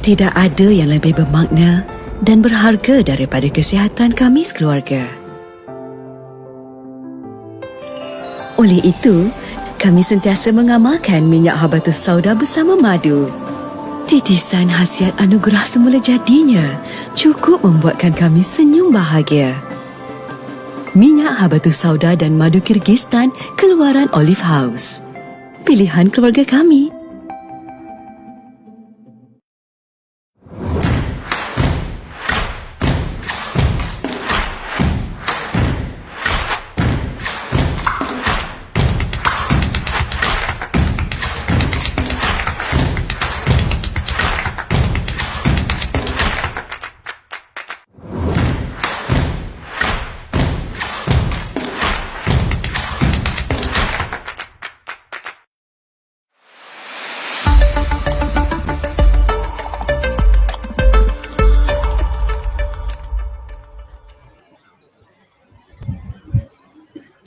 Tidak ada yang lebih bermakna dan berharga daripada kesihatan kami sekeluarga. Oleh itu, kami sentiasa mengamalkan minyak habatus sauda bersama madu. Titisan khasiat anugerah semula jadinya cukup membuatkan kami senyum bahagia. Minyak habatus sauda dan madu Kyrgyzstan keluaran Olive House. Pilihan keluarga kami.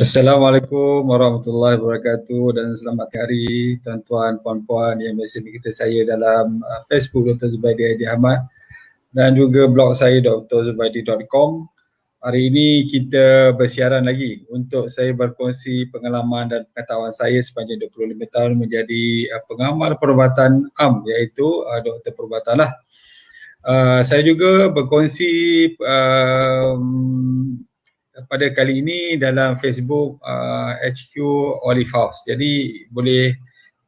Assalamualaikum warahmatullahi wabarakatuh dan selamat hari tuan-tuan, puan-puan yang biasa mengikuti saya dalam Facebook Dr. Zubaidi Haji Ahmad dan juga blog saya drzubaidi.com. Hari ini kita bersiaran lagi untuk saya berkongsi pengalaman dan pengetahuan saya sepanjang 25 tahun menjadi pengamal perubatan am, iaitu doktor perubatan lah. Saya juga berkongsi pada kali ini dalam Facebook HQ Olive House. Jadi boleh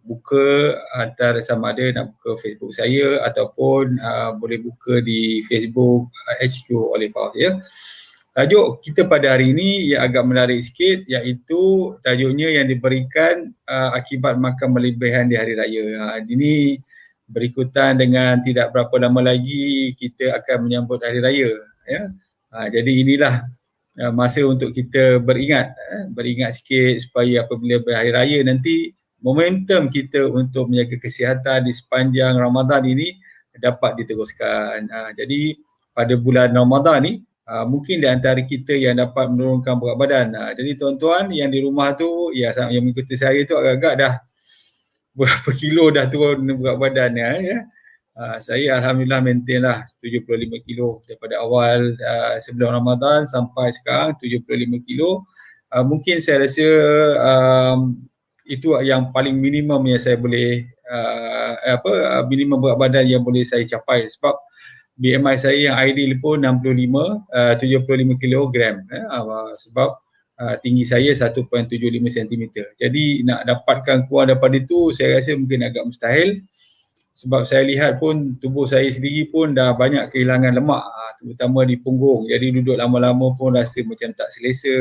buka antara sama ada nak buka Facebook saya ataupun boleh buka di Facebook HQ Olive House ya. Tajuk kita pada hari ini yang agak menarik sikit, iaitu tajuknya yang diberikan akibat makan berlebihan di hari raya. Ini berikutan dengan tidak berapa lama lagi kita akan menyambut hari raya ya. Jadi inilah masa untuk kita beringat sikit supaya apabila berhari raya nanti momentum kita untuk menjaga kesihatan di sepanjang Ramadan ini dapat diteruskan. Jadi pada bulan Ramadan ni mungkin di antara kita yang dapat menurunkan berat badan. Jadi tuan-tuan yang di rumah tu yang mengikuti saya tu agak-agak dah berapa kilo dah turun berat badan ya. Saya Alhamdulillah maintain lah 75 kilo daripada awal sebelum Ramadan sampai sekarang 75 kilo. Mungkin saya rasa itu yang paling minimum yang saya boleh minimum berat badan yang boleh saya capai, sebab BMI saya yang ideal pun 75 kilogram sebab tinggi saya 1.75 cm. Jadi nak dapatkan kurang daripada itu saya rasa mungkin agak mustahil. Sebab saya lihat pun tubuh saya sendiri pun dah banyak kehilangan lemak, terutama di punggung. Jadi duduk lama-lama pun rasa macam tak selesa.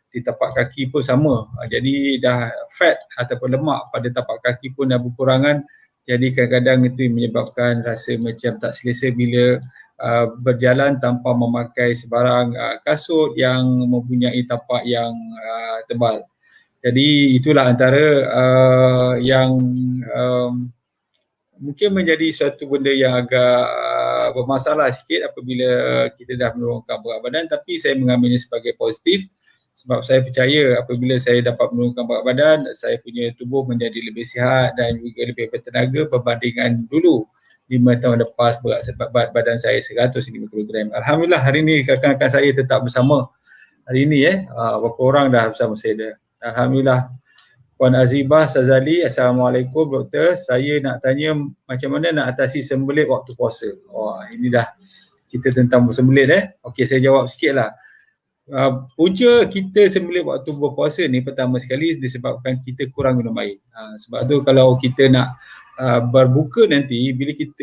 Di tapak kaki pun sama. Jadi dah fat ataupun lemak pada tapak kaki pun dah berkurangan. Jadi kadang-kadang itu menyebabkan rasa macam tak selesa bila berjalan tanpa memakai sebarang kasut yang mempunyai tapak yang tebal. Jadi itulah antara yang mungkin menjadi suatu benda yang agak bermasalah sikit apabila kita dah menurunkan berat badan, tapi saya mengambilnya sebagai positif sebab saya percaya apabila saya dapat menurunkan berat badan, saya punya tubuh menjadi lebih sihat dan juga lebih bertenaga berbandingan dulu 5 tahun lepas berat badan saya 105 kg. Alhamdulillah hari ini rakan-rakan saya tetap bersama hari ini berapa orang dah bersama saya dah. Alhamdulillah. Puan Azibah Sazali, Assalamualaikum doktor. Saya nak tanya macam mana nak atasi sembelit waktu puasa. Ini dah cerita tentang sembelit Okey, saya jawab sikit lah. Punca kita sembelit waktu berpuasa ni pertama sekali disebabkan kita kurang minum air. Sebab tu kalau kita nak berbuka nanti,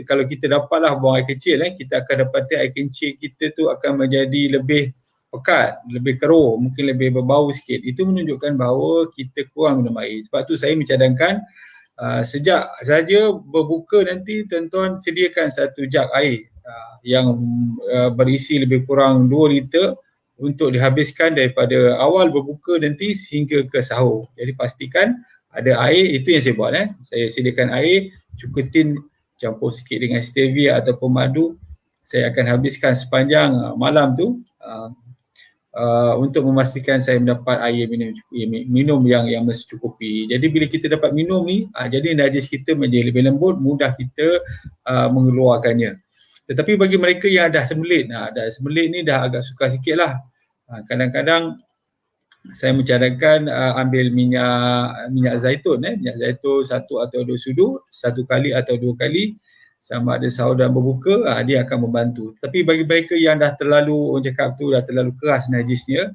kalau kita dapatlah buang air kecil kita akan dapati air kencing kita tu akan menjadi lebih pekat, lebih keruh, mungkin lebih berbau sikit. Itu menunjukkan bahawa kita kurang minum air. Sebab tu saya mencadangkan sejak saja berbuka nanti tuan-tuan sediakan 1 jug air yang berisi lebih kurang 2 liter untuk dihabiskan daripada awal berbuka nanti sehingga ke sahur. Jadi pastikan ada air, itu yang saya buat. Saya sediakan air, cukutin campur sikit dengan stevia ataupun madu. Saya akan habiskan sepanjang malam tu. untuk memastikan saya mendapat air minum yang mencukupi. Jadi bila kita dapat minum ni, jadi najis kita menjadi lebih lembut, mudah kita mengeluarkannya. Tetapi bagi mereka yang dah sembelit, dah sembelit ni dah agak sukar sikit lah. Kadang-kadang saya mencadangkan ambil minyak zaitun, minyak zaitun 1 atau 2 sudu, 1 kali atau 2 kali, sama ada sahur dan berbuka, dia akan membantu. Tapi bagi mereka yang dah terlalu, orang cakap tu dah terlalu keras najisnya,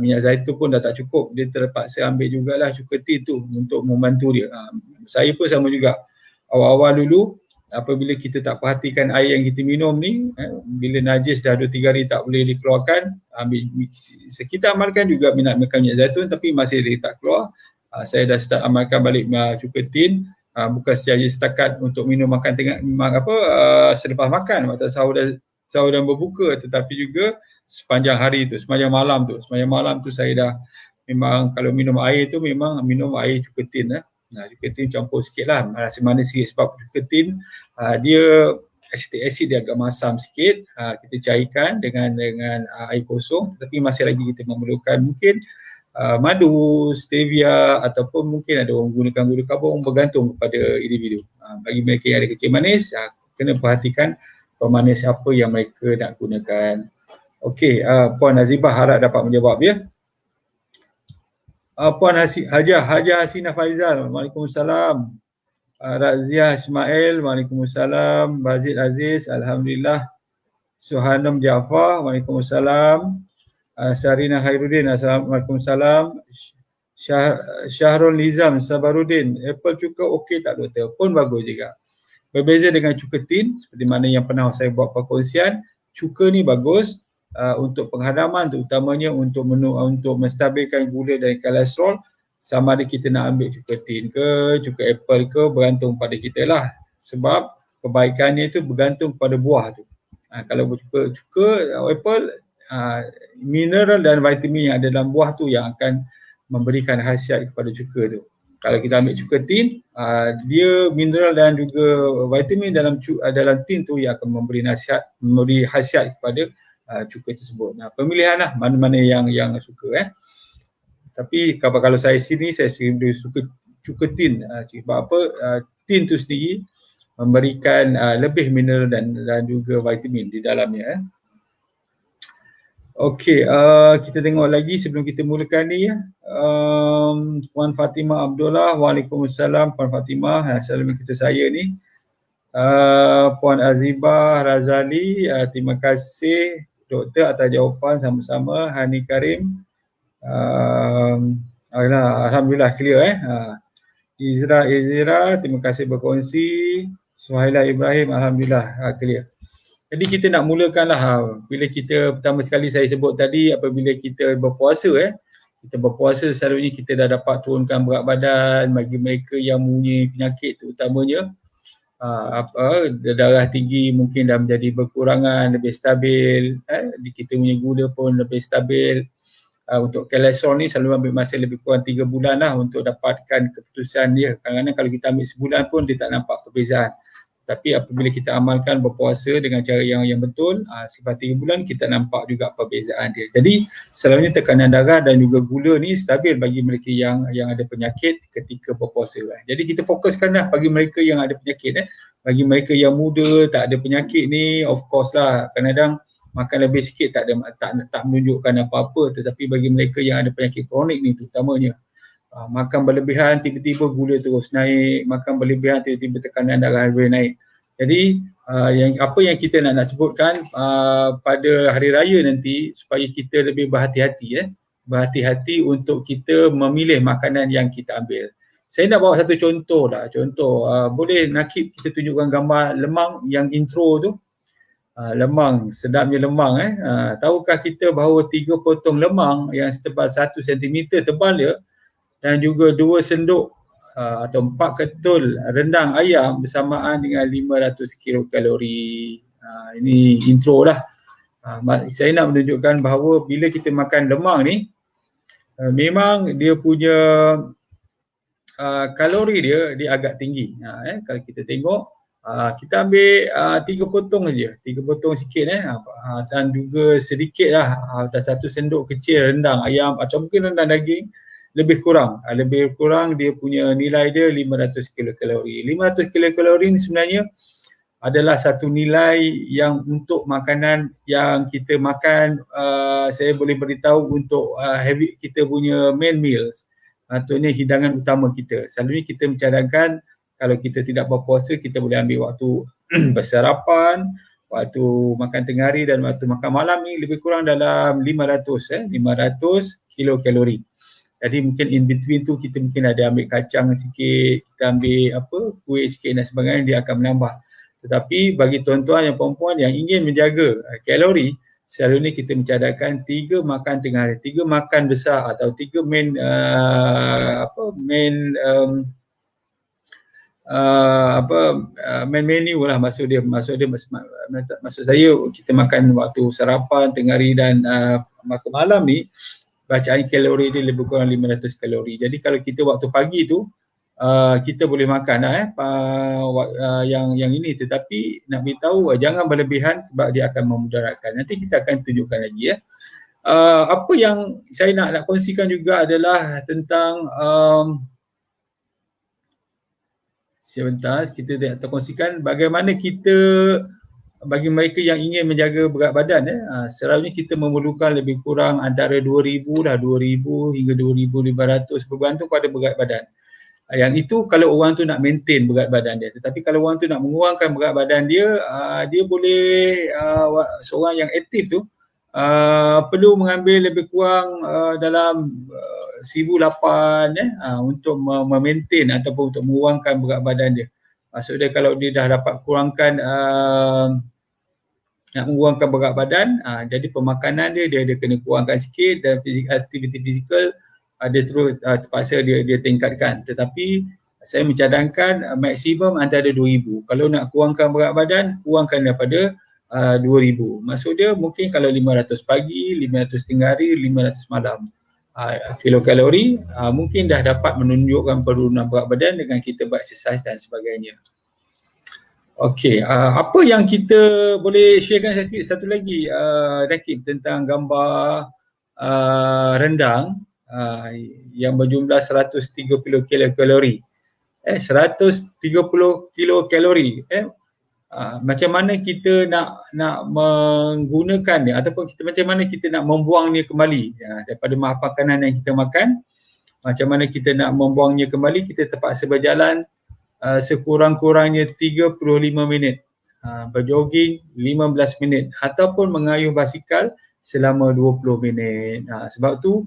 minyak zaitun pun dah tak cukup, dia terpaksa ambil jugalah cuka tin tu untuk membantu dia. Saya pun sama juga, awal-awal dulu apabila kita tak perhatikan air yang kita minum ni, bila najis dah 2-3 hari tak boleh dikeluarkan, kita amalkan juga makan minyak zaitun tapi masih tak keluar, saya dah start amalkan balik cuka tin, bukan sahaja setakat untuk minum makan selepas makan atau sahur dan berbuka, tetapi juga sepanjang hari tu, sepanjang malam tu saya dah memang kalau minum air tu memang minum air cuka tin. Cuka tin campur sikit lah, rasa manis sikit sebab cuka tin dia acetic acid dia agak masam sikit, kita cairkan dengan air kosong, tapi masih lagi kita memerlukan mungkin madu, stevia ataupun mungkin ada orang gunakan gula karbon, bergantung kepada individu. Bagi mereka yang ada kecil manis, kena perhatikan pemanis apa yang mereka nak gunakan. Okey, Puan Nazibah harap dapat menjawab ya. Puan Hajiah Hasinah Faizal, Waalaikumsalam. Razia Ismail, Waalaikumsalam. Bazid Aziz, Alhamdulillah. Suhanam Jaafar, Waalaikumsalam. Sarina Khairuddin, Assalamualaikum. Syahrul Nizam Sabarudin, apple cuka okey tak doktor? Pun bagus juga. Berbeza dengan cuka tin, seperti mana yang pernah saya buat perkongsian, cuka ni bagus untuk penghadaman, terutamanya untuk menstabilkan gula dan kolesterol, sama ada kita nak ambil cuka tin ke, cuka apple ke, bergantung pada kita lah. Sebab kebaikannya itu bergantung pada buah tu. Kalau cuka apple, mineral dan vitamin yang ada dalam buah tu yang akan memberikan khasiat kepada cuka tu. Kalau kita ambil cuka tin, dia mineral dan juga vitamin dalam tin tu yang akan memberi khasiat kepada cuka tersebut. Pemilihan lah mana-mana yang suka. Tapi kalau saya sini, saya suka cuka tin. Sebab apa? Tin tu sendiri memberikan lebih mineral dan juga vitamin di dalamnya. Okey, kita tengok lagi sebelum kita mulakan ni ya. Puan Fatimah Abdullah, Waalaikumsalam Puan Fatimah, selalu mengikuti saya ni. Puan Azibah Razali, terima kasih doktor atas jawapan sama-sama. Hani Karim, Alhamdulillah clear Izra, terima kasih berkongsi. Suhaila Ibrahim, Alhamdulillah clear. Jadi kita nak mulakanlah bila kita pertama sekali saya sebut tadi, apabila kita berpuasa kita berpuasa selalunya kita dah dapat turunkan berat badan. Bagi mereka yang mempunyai penyakit terutamanya darah tinggi mungkin dah menjadi berkurangan, lebih stabil, kita punya gula pun lebih stabil. Untuk kolesterol ni selalu ambil masa lebih kurang 3 bulan lah untuk dapatkan keputusan dia. Kadang-kadang kalau kita ambil sebulan pun dia tak nampak perbezaan. Tapi apabila kita amalkan berpuasa dengan cara yang betul, selepas 3 bulan kita nampak juga perbezaan dia. Jadi selalunya tekanan darah dan juga gula ni stabil bagi mereka yang ada penyakit ketika berpuasa. Jadi kita fokuskanlah bagi mereka yang ada penyakit. Bagi mereka yang muda tak ada penyakit ni, of course lah kadang-kadang makan lebih sikit tak menunjukkan apa-apa, tetapi bagi mereka yang ada penyakit kronik ni terutamanya, makan berlebihan tiba-tiba gula terus naik, makan berlebihan tiba-tiba tekanan darah boleh naik. Jadi apa yang kita nak sebutkan pada hari raya nanti, supaya kita lebih berhati-hati berhati-hati untuk kita memilih makanan yang kita ambil. Saya nak bawa satu contoh lah. Boleh Nakib kita tunjukkan gambar lemang yang intro tu. Lemang, sedapnya lemang tahukah kita bahawa 3 potong lemang yang setebal 1 cm tebal dia, dan juga 2 sendok atau 4 ketul rendang ayam bersamaan dengan 500 kilokalori. Ini intro lah. Saya nak menunjukkan bahawa bila kita makan lemang ni, memang dia punya kalori dia agak tinggi. Kalau kita tengok Kita ambil 3 potong saja, 3 potong sikit dan juga sedikit lah, 1 sendok kecil rendang ayam atau mungkin rendang daging, lebih kurang dia punya nilai dia 500 kilokalori. 500 kilokalori ni sebenarnya adalah satu nilai yang untuk makanan yang kita makan, saya boleh beritahu untuk habit kita punya main meals, maksudnya hidangan utama kita. Selalunya kita mencadangkan kalau kita tidak berpuasa, kita boleh ambil waktu bersarapan, waktu makan tengah hari dan waktu makan malam ni lebih kurang dalam 500 kilokalori. Jadi mungkin in between tu kita mungkin ada ambil kacang sikit, kita ambil kuih sikit dan sebagainya, dia akan menambah. Tetapi bagi tuan-tuan yang perempuan yang ingin menjaga kalori, selalunya kita mencadangkan 3 makan tengah hari, 3 makan besar atau 3 main main menu lah, maksud saya kita makan waktu sarapan, tengah hari dan makan malam ni bacaan kalori dia lebih kurang 500 kalori. Jadi kalau kita waktu pagi tu kita boleh makan yang ini, tetapi nak beritahu jangan berlebihan sebab dia akan memudaratkan. Nanti kita akan tunjukkan lagi apa yang saya nak kongsikan juga adalah tentang sebentar, kita nak kongsikan bagaimana kita, bagi mereka yang ingin menjaga berat badan selalunya kita memerlukan lebih kurang antara 2,000 hingga 2,500 bergantung pada berat badan. Yang itu kalau orang tu nak maintain berat badan dia. Tetapi kalau orang tu nak mengurangkan berat badan dia, dia boleh seorang yang aktif tu perlu mengambil lebih kurang dalam 1,800 untuk memaintain ataupun untuk mengurangkan berat badan dia. Maksudnya kalau dia dah dapat kurangkan nak mengurangkan berat badan, jadi pemakanan dia kena kurangkan sikit dan aktiviti fizikal dia terus terpaksa dia tingkatkan. Tetapi saya mencadangkan maksimum antara 2,000. Kalau nak kurangkan berat badan, kurangkan daripada 2,000. Maksud dia mungkin kalau 500 pagi, 500 tengah hari, 500 malam. Kilokalori mungkin dah dapat menunjukkan penurunan berat badan dengan kita bereksersis dan sebagainya. Okey, apa yang kita boleh sharekan satu lagi Rakib tentang gambar rendang yang berjumlah 130 kilokalori. 130 kilokalori. Macam mana kita nak menggunakan dia ataupun macam mana kita nak membuangnya kembali daripada makanan yang kita makan. Macam mana kita nak membuangnya kembali, kita terpaksa berjalan sekurang-kurangnya 35 minit, berjoging 15 minit ataupun mengayuh basikal selama 20 minit. Sebab tu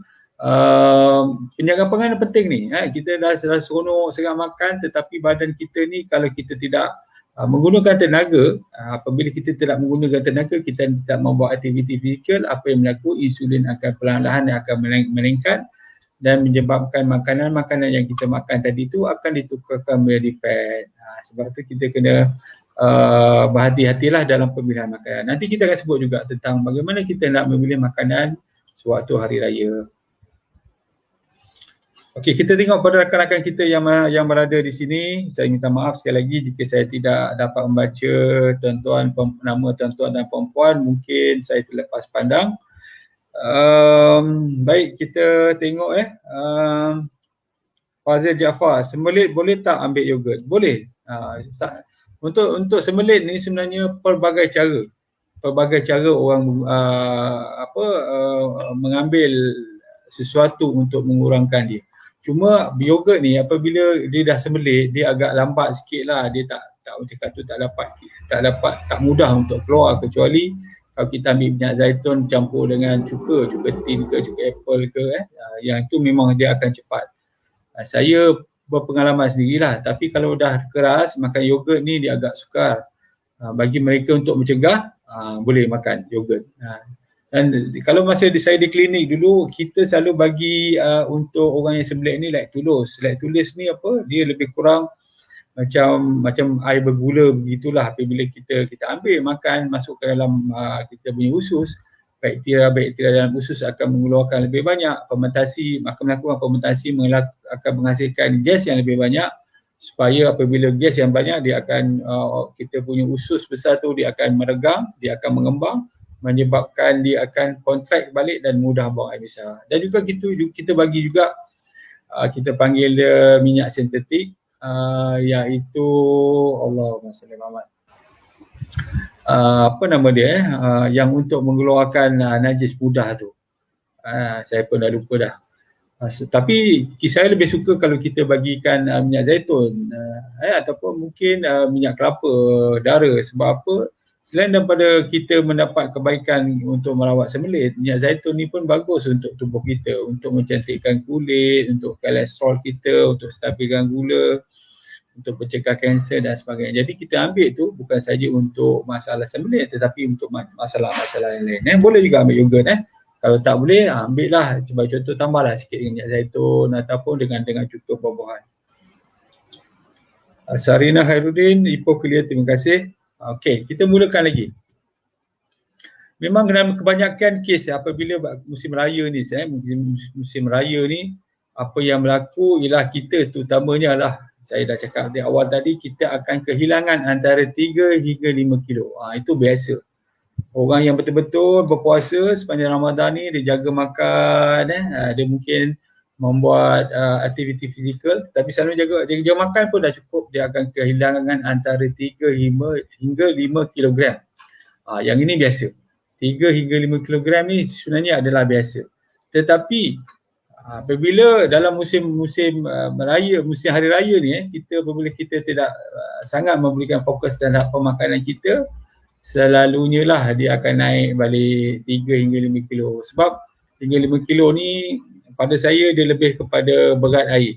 penjagaan pangan penting ni. Kita dah seronok sangat makan, tetapi badan kita ni kalau kita tidak menggunakan tenaga, apabila kita tidak menggunakan tenaga, kita tidak membuat aktiviti fizikal, apa yang berlaku, insulin akan perlahan-lahan akan meningkat dan menyebabkan makanan-makanan yang kita makan tadi tu akan ditukarkan menjadi fat. Sebab tu kita kena berhati-hatilah dalam pemilihan makanan. Nanti kita akan sebut juga tentang bagaimana kita nak memilih makanan sewaktu hari raya. Okey, kita tengok pada rakan-rakan kita yang berada di sini. Saya minta maaf sekali lagi jika saya tidak dapat membaca nama tuan-tuan dan puan-puan, mungkin saya terlepas pandang. Baik, kita tengok Fazil Jaafar, sembelit boleh tak ambil yogurt? Boleh. Untuk sembelit ni sebenarnya pelbagai cara orang mengambil sesuatu untuk mengurangkan dia. Cuma yogurt ni apabila dia dah sembelit, dia agak lambat sikit lah, dia tak cakap tu tak mudah untuk keluar, kecuali kalau kita ambil minyak zaitun campur dengan cuka tin ke, cuka apple ke, yang tu memang dia akan cepat. Saya berpengalaman sendirilah, tapi kalau dah keras, makan yogurt ni dia agak sukar. Bagi mereka untuk mencegah, boleh makan yogurt. Dan kalau masa saya di klinik dulu, kita selalu bagi untuk orang yang sembelit ni like tulis. Like tulis ni dia lebih kurang macam air bergula begitulah. Apabila kita ambil makan, masuk ke dalam kita punya usus, bakteria dalam usus akan mengeluarkan lebih banyak fermentasi, akan melakukan fermentasi akan menghasilkan gas yang lebih banyak. supaya apabila gas yang banyak dia akan kita punya usus besar tu dia akan meregang, dia akan mengembang, menyebabkan dia akan kontrak balik dan mudah buang air besar. Dan juga kita bagi juga kita panggil dia minyak sintetik, iaitu Allahumma salli Muhammad. Apa nama dia yang untuk mengeluarkan najis mudah tu. Saya pun dah lupa dah. Tapi saya lebih suka kalau kita bagikan minyak zaitun ataupun mungkin minyak kelapa dara. Sebab apa? Selain daripada kita mendapat kebaikan untuk merawat sembelit, minyak zaitun ni pun bagus untuk tubuh kita, untuk mencantikkan kulit, untuk kolesterol kita, untuk stabilkan gula, untuk mencegah kanser dan sebagainya. Jadi kita ambil tu bukan saja untuk masalah sembelit tetapi untuk masalah-masalah yang lain. Boleh juga ambil yogurt. Kalau tak boleh, ambil lah. Cuba contoh tambahlah sikit dengan minyak zaitun ataupun dengan cukup buah-buahan. Sarina Khairuddin, Ipoh clear, terima kasih. Okey, kita mulakan lagi. Memang kebanyakan kes apabila musim raya ni, musim raya ni, apa yang berlaku ialah kita terutamanya lah, saya dah cakap di awal tadi, kita akan kehilangan antara 3 hingga 5 kilo. Itu biasa. Orang yang betul-betul berpuasa sepanjang Ramadan ni, dia jaga makan, dia mungkin membuat aktiviti fizikal, tapi selalu jaga makan pun dah cukup, dia akan kehilangan antara 3 hingga 5 kilogram. Yang ini biasa. 3 hingga 5 kilogram ni sebenarnya adalah biasa. Tetapi apabila dalam musim hari raya ni, apabila kita tidak sangat memberikan fokus terhadap pemakanan kita, selalunya lah dia akan naik balik 3 hingga 5 kilo. Sebab 3 5 kilo ni pada saya dia lebih kepada berat air.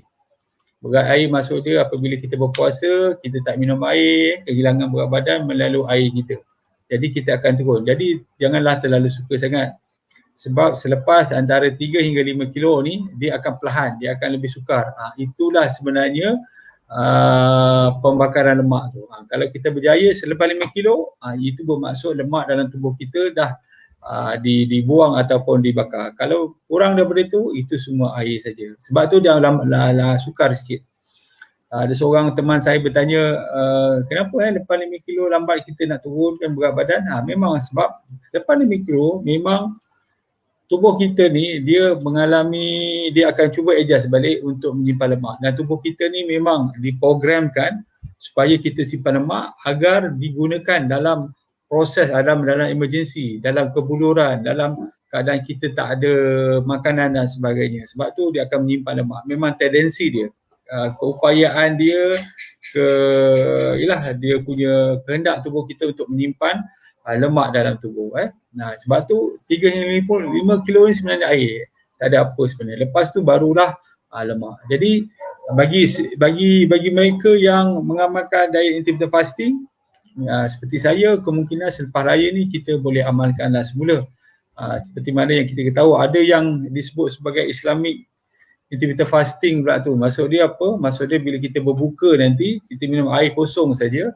Berat air maksud dia apabila kita berpuasa, kita tak minum air, kehilangan berat badan melalui air kita. Jadi kita akan turun. Jadi janganlah terlalu suka sangat. Sebab selepas antara 3 hingga 5 kilo ni, dia akan perlahan, dia akan lebih sukar. Itulah sebenarnya pembakaran lemak tu. Kalau kita berjaya selepas 5 kilo, itu bermaksud lemak dalam tubuh kita dah dibuang ataupun dibakar. Kalau kurang daripada itu semua air saja. Sebab tu dia sukar sikit. Ada seorang teman saya bertanya, kenapa lepas 5 kilo lambat kita nak turunkan berat badan? Memang sebab lepas 5 kilo memang tubuh kita ni dia akan cuba adjust balik untuk menyimpan lemak, dan tubuh kita ni memang diprogramkan supaya kita simpan lemak agar digunakan dalam proses, dalam emergency, dalam kebuluran, dalam keadaan kita tak ada makanan dan sebagainya. Sebab tu dia akan menyimpan lemak. Memang tendensi dia, keupayaan dia, dia punya kehendak tubuh kita untuk menyimpan lemak dalam tubuh. Sebab tu 3 hingga 5 kilo ni sebenarnya air. Tak ada apa sebenarnya. Lepas tu barulah lemak. Jadi bagi mereka yang mengamalkan diet intermittent fasting, seperti saya, kemungkinan selepas raya ni kita boleh amalkanlah semula. Seperti mana yang kita tahu, ada yang disebut sebagai Islamic intermittent fasting pula tu. Maksud dia apa? Maksud dia bila kita berbuka nanti, kita minum air kosong saja.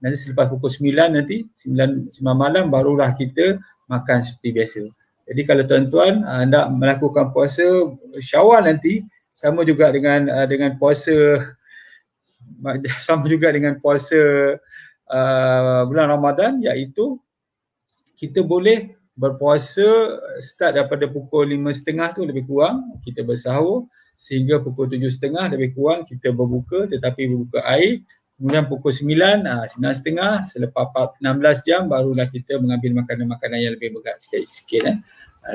Nanti selepas pukul 9 nanti, 9 malam barulah kita makan seperti biasa. Jadi kalau tuan-tuan hendak melakukan puasa Syawal nanti, sama juga dengan puasa bulan Ramadan, iaitu kita boleh berpuasa start daripada pukul 5.30 tu lebih kurang, kita bersahur, sehingga pukul 7.30 lebih kurang kita berbuka, tetapi berbuka air. Kemudian pukul 9, 9.30, selepas 16 jam barulah kita mengambil makanan-makanan yang lebih berat sikit-sikit.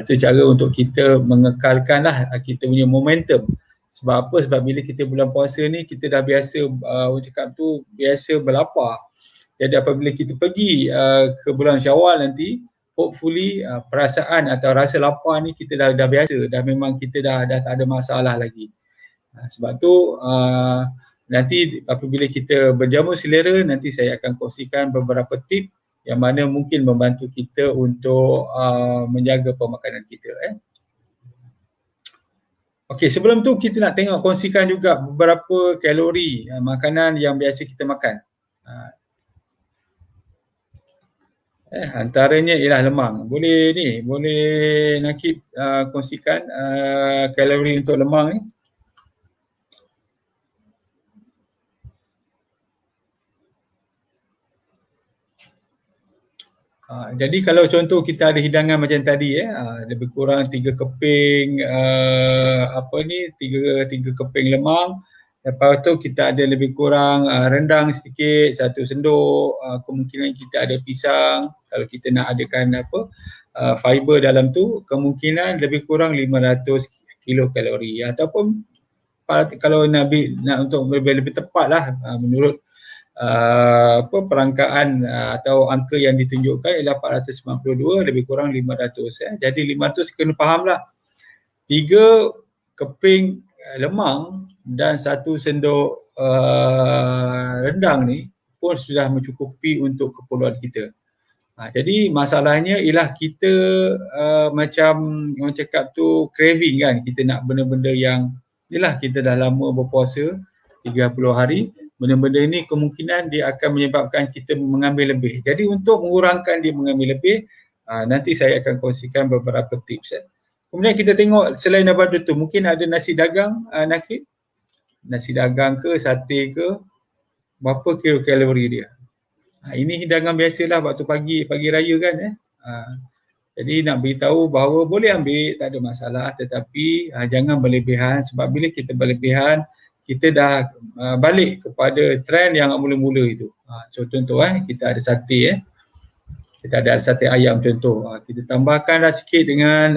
Itu cara untuk kita mengekalkanlah kita punya momentum. Sebab apa? Sebab bila kita bulan puasa ni, kita dah biasa, orang cakap tu, biasa berlapar. Jadi apabila kita pergi ke bulan Syawal nanti, hopefully perasaan atau rasa lapar ni kita dah biasa, dah memang kita dah tak ada masalah lagi. Sebab tu nanti apabila kita berjamu selera, nanti saya akan kongsikan beberapa tip yang mana mungkin membantu kita untuk menjaga pemakanan kita. Okey, sebelum tu kita nak kongsikan juga beberapa kalori makanan yang biasa kita makan. Antaranya ialah lemang. Boleh Nakib kongsikan kalori untuk lemang ni? Jadi kalau contoh kita ada hidangan macam tadi lebih kurang 3 keping tiga keping lemang. Lepas tu kita ada lebih kurang rendang sedikit, 1 sendok, kemungkinan kita ada pisang. Kalau kita nak adakan fiber dalam tu, kemungkinan lebih kurang 500 kilokalori. Ataupun kalau nak untuk lebih tepat lah menurut perangkaan atau angka yang ditunjukkan ialah 492 lebih kurang 500 Jadi 500 kena fahamlah 3 keping lemang dan 1 sendok rendang ni pun sudah mencukupi untuk keperluan kita. Jadi masalahnya ialah kita macam orang cakap tu craving kan, kita nak benda-benda yang yalah kita dah lama berpuasa 30 hari, benda-benda ini kemungkinan dia akan menyebabkan kita mengambil lebih. Jadi untuk mengurangkan dia mengambil lebih, nanti saya akan kongsikan beberapa tips. Kemudian kita tengok selain daripada tu, mungkin ada nasi dagang, Nakib. Nasi dagang ke, sate ke, berapa kilokalori dia. Ini hidangan biasalah waktu pagi raya kan. Jadi nak beritahu bahawa boleh ambil, tak ada masalah, tetapi jangan berlebihan, sebab bila kita berlebihan, kita dah balik kepada trend yang mula-mula itu. Contoh kita ada sate kita ada sate ayam contoh. Kita tambahkanlah sikit dengan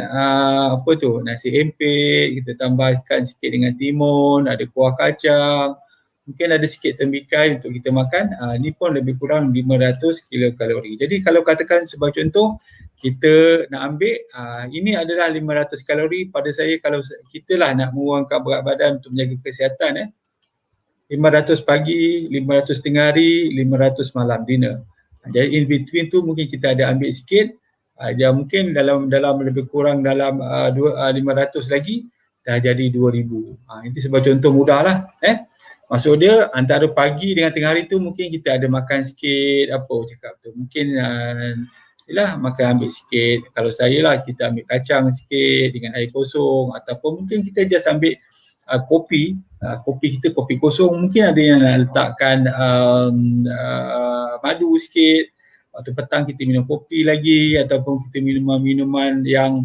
nasi empek, kita tambahkan sikit dengan timun, ada kuah kacang, mungkin ada sikit tembikai untuk kita makan. Ni pun lebih kurang 500 kilokalori. Jadi kalau katakan sebagai contoh, kita nak ambil, ini adalah 500 kalori pada saya kalau kita lah nak mengurangkan berat badan untuk menjaga kesihatan. 500 pagi, 500 tengah hari, 500 malam dinner. Jadi in between tu mungkin kita ada ambil sikit, mungkin dalam lebih kurang dalam 500 lagi dah jadi 2000. Itu sebagai contoh mudah lah. Maksud dia antara pagi dengan tengah hari tu mungkin kita ada makan sikit cakap tu. Mungkin makan ambil sikit. Kalau saya lah kita ambil kacang sikit dengan air kosong, ataupun mungkin kita just ambil kopi kita kopi kosong, mungkin ada yang letakkan madu sikit. Waktu petang kita minum kopi lagi, ataupun kita minuman yang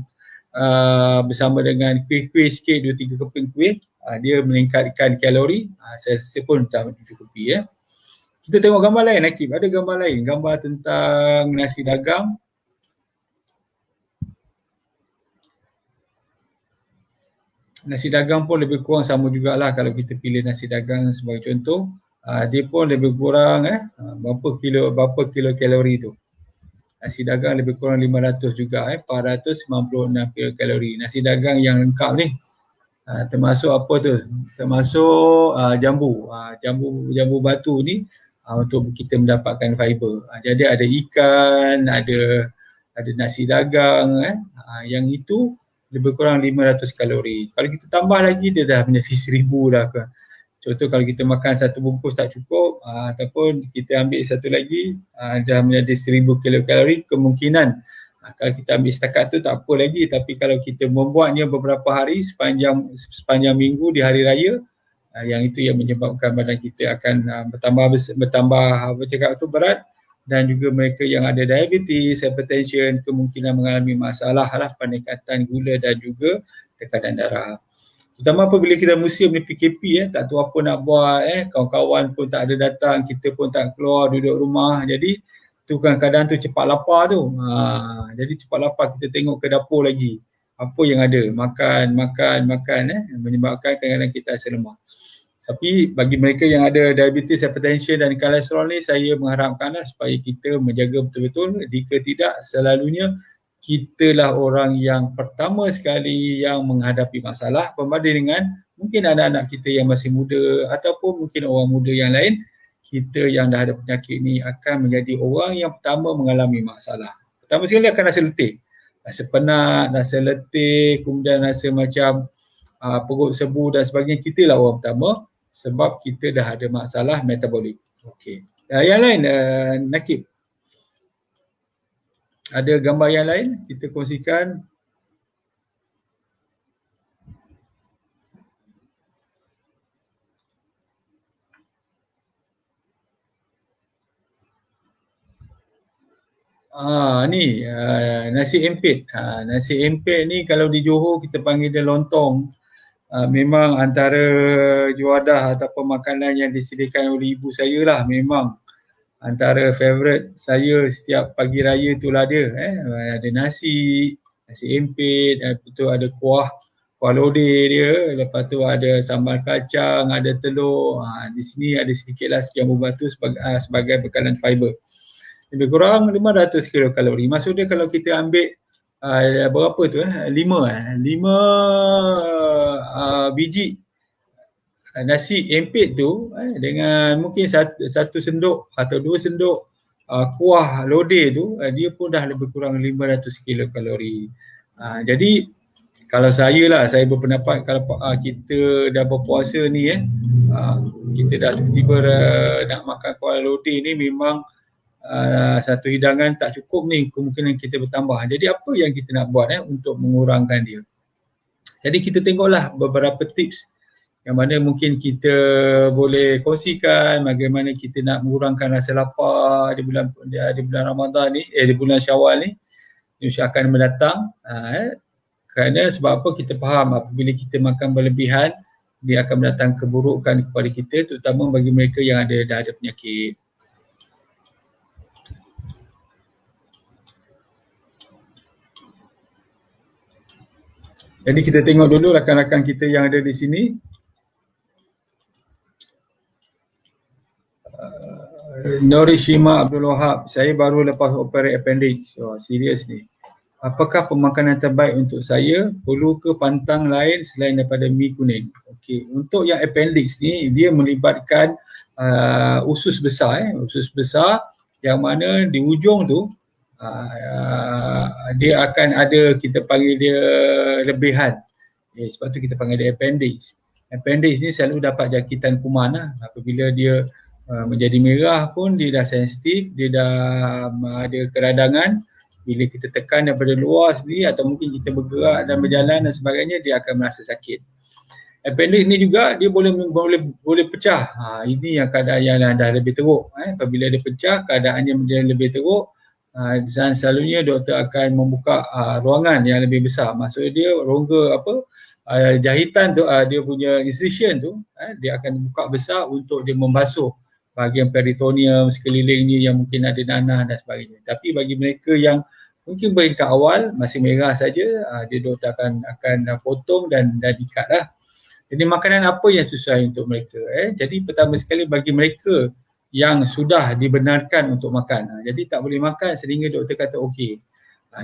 bersama dengan kuih-kuih sikit, 2-3 keping kuih, dia meningkatkan kalori. Saya rasa pun dah mencukupi. Kita tengok gambar lain, Akib. Ada gambar lain, gambar tentang nasi dagang. Nasi dagang pun lebih kurang sama jugalah kalau kita pilih nasi dagang sebagai contoh. Dia pun lebih kurang berapa kilo kalori tu. Nasi dagang lebih kurang 500 juga, 496 kilokalori. Nasi dagang yang lengkap ni. Termasuk apa tu? Termasuk jambu batu ni untuk kita mendapatkan fiber. Jadi ada ikan, ada nasi dagang, yang itu lebih kurang 500 kalori. Kalau kita tambah lagi dia dah menjadi 1000 dah. Contoh kalau kita makan 1 bungkus tak cukup, ataupun kita ambil satu lagi, dah menjadi 1000 kilokalori, kemungkinan kalau kita ambil setakat tu tak apa lagi, tapi kalau kita membuatnya beberapa hari sepanjang minggu di hari raya, yang itu yang menyebabkan badan kita akan bertambah berat, dan juga mereka yang ada diabetes, hypertension, kemungkinan mengalami masalah peningkatan gula dan juga tekanan darah. Terutama apabila kita musim ni PKP, tak tahu apa nak buat, kawan-kawan pun tak ada datang, kita pun tak keluar, duduk rumah. Jadi tu kadang-kadang tu cepat lapar tu. Jadi cepat lapar, kita tengok ke dapur lagi. Apa yang ada? Makan, menyebabkan kadang-kadang kita rasa lemah. Tapi bagi mereka yang ada diabetes, hypertension dan kolesterol ni, saya mengharapkanlah supaya kita menjaga betul-betul. Jika tidak, selalunya kitalah orang yang pertama sekali yang menghadapi masalah berbanding dengan mungkin anak-anak kita yang masih muda, ataupun mungkin orang muda yang lain. Kita yang dah ada penyakit ni akan menjadi orang yang pertama mengalami masalah. Pertama sekali akan rasa letih, rasa penat, rasa letih, kemudian rasa macam perut sebu dan sebagainya. Kita lah orang pertama sebab kita dah ada masalah metabolik. Okey. Yang lain, Nakib, ada gambar yang lain kita kongsikan? Nasi empit. Nasi empit ni kalau di Johor kita panggil dia lontong. Memang antara juadah ataupun makanan yang disediakan oleh ibu saya lah, memang antara favourite saya setiap pagi raya tu lah dia. Ada nasi empit, lepas tu ada kuah lodeh dia, lepas tu ada sambal kacang, ada telur. Di sini ada sedikitlah sekian batu sebagai bekalan fiber. Lebih kurang 500 kilokalori. Maksudnya kalau kita ambil berapa tu 5 biji nasi empit tu dengan mungkin satu sendok atau 2 sendok kuah lodeh tu, dia pun dah lebih kurang 500 kilokalori. Jadi kalau saya berpendapat kalau kita dah berpuasa ni kita dah tiba-tiba nak makan kuah lodeh ni, memang satu hidangan tak cukup ni, kemungkinan kita bertambah. Jadi apa yang kita nak buat untuk mengurangkan dia? Jadi kita tengoklah beberapa tips yang mana mungkin kita boleh kongsikan bagaimana kita nak mengurangkan rasa lapar di bulan Ramadan ni, di bulan Syawal ni, insya akan mendatang. Kerana sebab apa, kita faham apabila kita makan berlebihan, dia akan mendatang keburukan kepada kita, terutama bagi mereka yang dah ada penyakit. Jadi kita tengok dulu rakan-rakan kita yang ada di sini. Norishima Abdul Wahab, saya baru lepas operate appendix. Serius ni. Apakah pemakanan terbaik untuk saya? Perlu ke pantang lain selain daripada mi kuning? Okey, untuk yang appendix ni, dia melibatkan usus besar. Usus besar yang mana di ujung tu dia akan ada, kita panggil dia lebihan. Sebab tu kita panggil dia appendix. Appendix ni selalu dapat jangkitan kuman lah. Apabila dia menjadi merah pun dia dah sensitif, dia dah ada keradangan. Bila kita tekan daripada luar sendiri atau mungkin kita bergerak dan berjalan dan sebagainya, dia akan merasa sakit. Appendix ni juga dia boleh pecah. Ini yang keadaan yang dah lebih teruk. Apabila dia pecah, keadaannya menjadi lebih teruk, dan selalunya doktor akan membuka ruangan yang lebih besar. Maksudnya dia rongga jahitan tu, dia punya incision tu, dia akan buka besar untuk dia membasuh bahagian peritoneum sekelilingnya yang mungkin ada nanah dan sebagainya. Tapi bagi mereka yang mungkin peringkat awal masih merah saja, dia doktor akan potong dan ikat lah. Jadi makanan apa yang sesuai untuk mereka? Jadi pertama sekali, bagi mereka yang sudah dibenarkan untuk makan, jadi tak boleh makan sehingga doktor kata okey.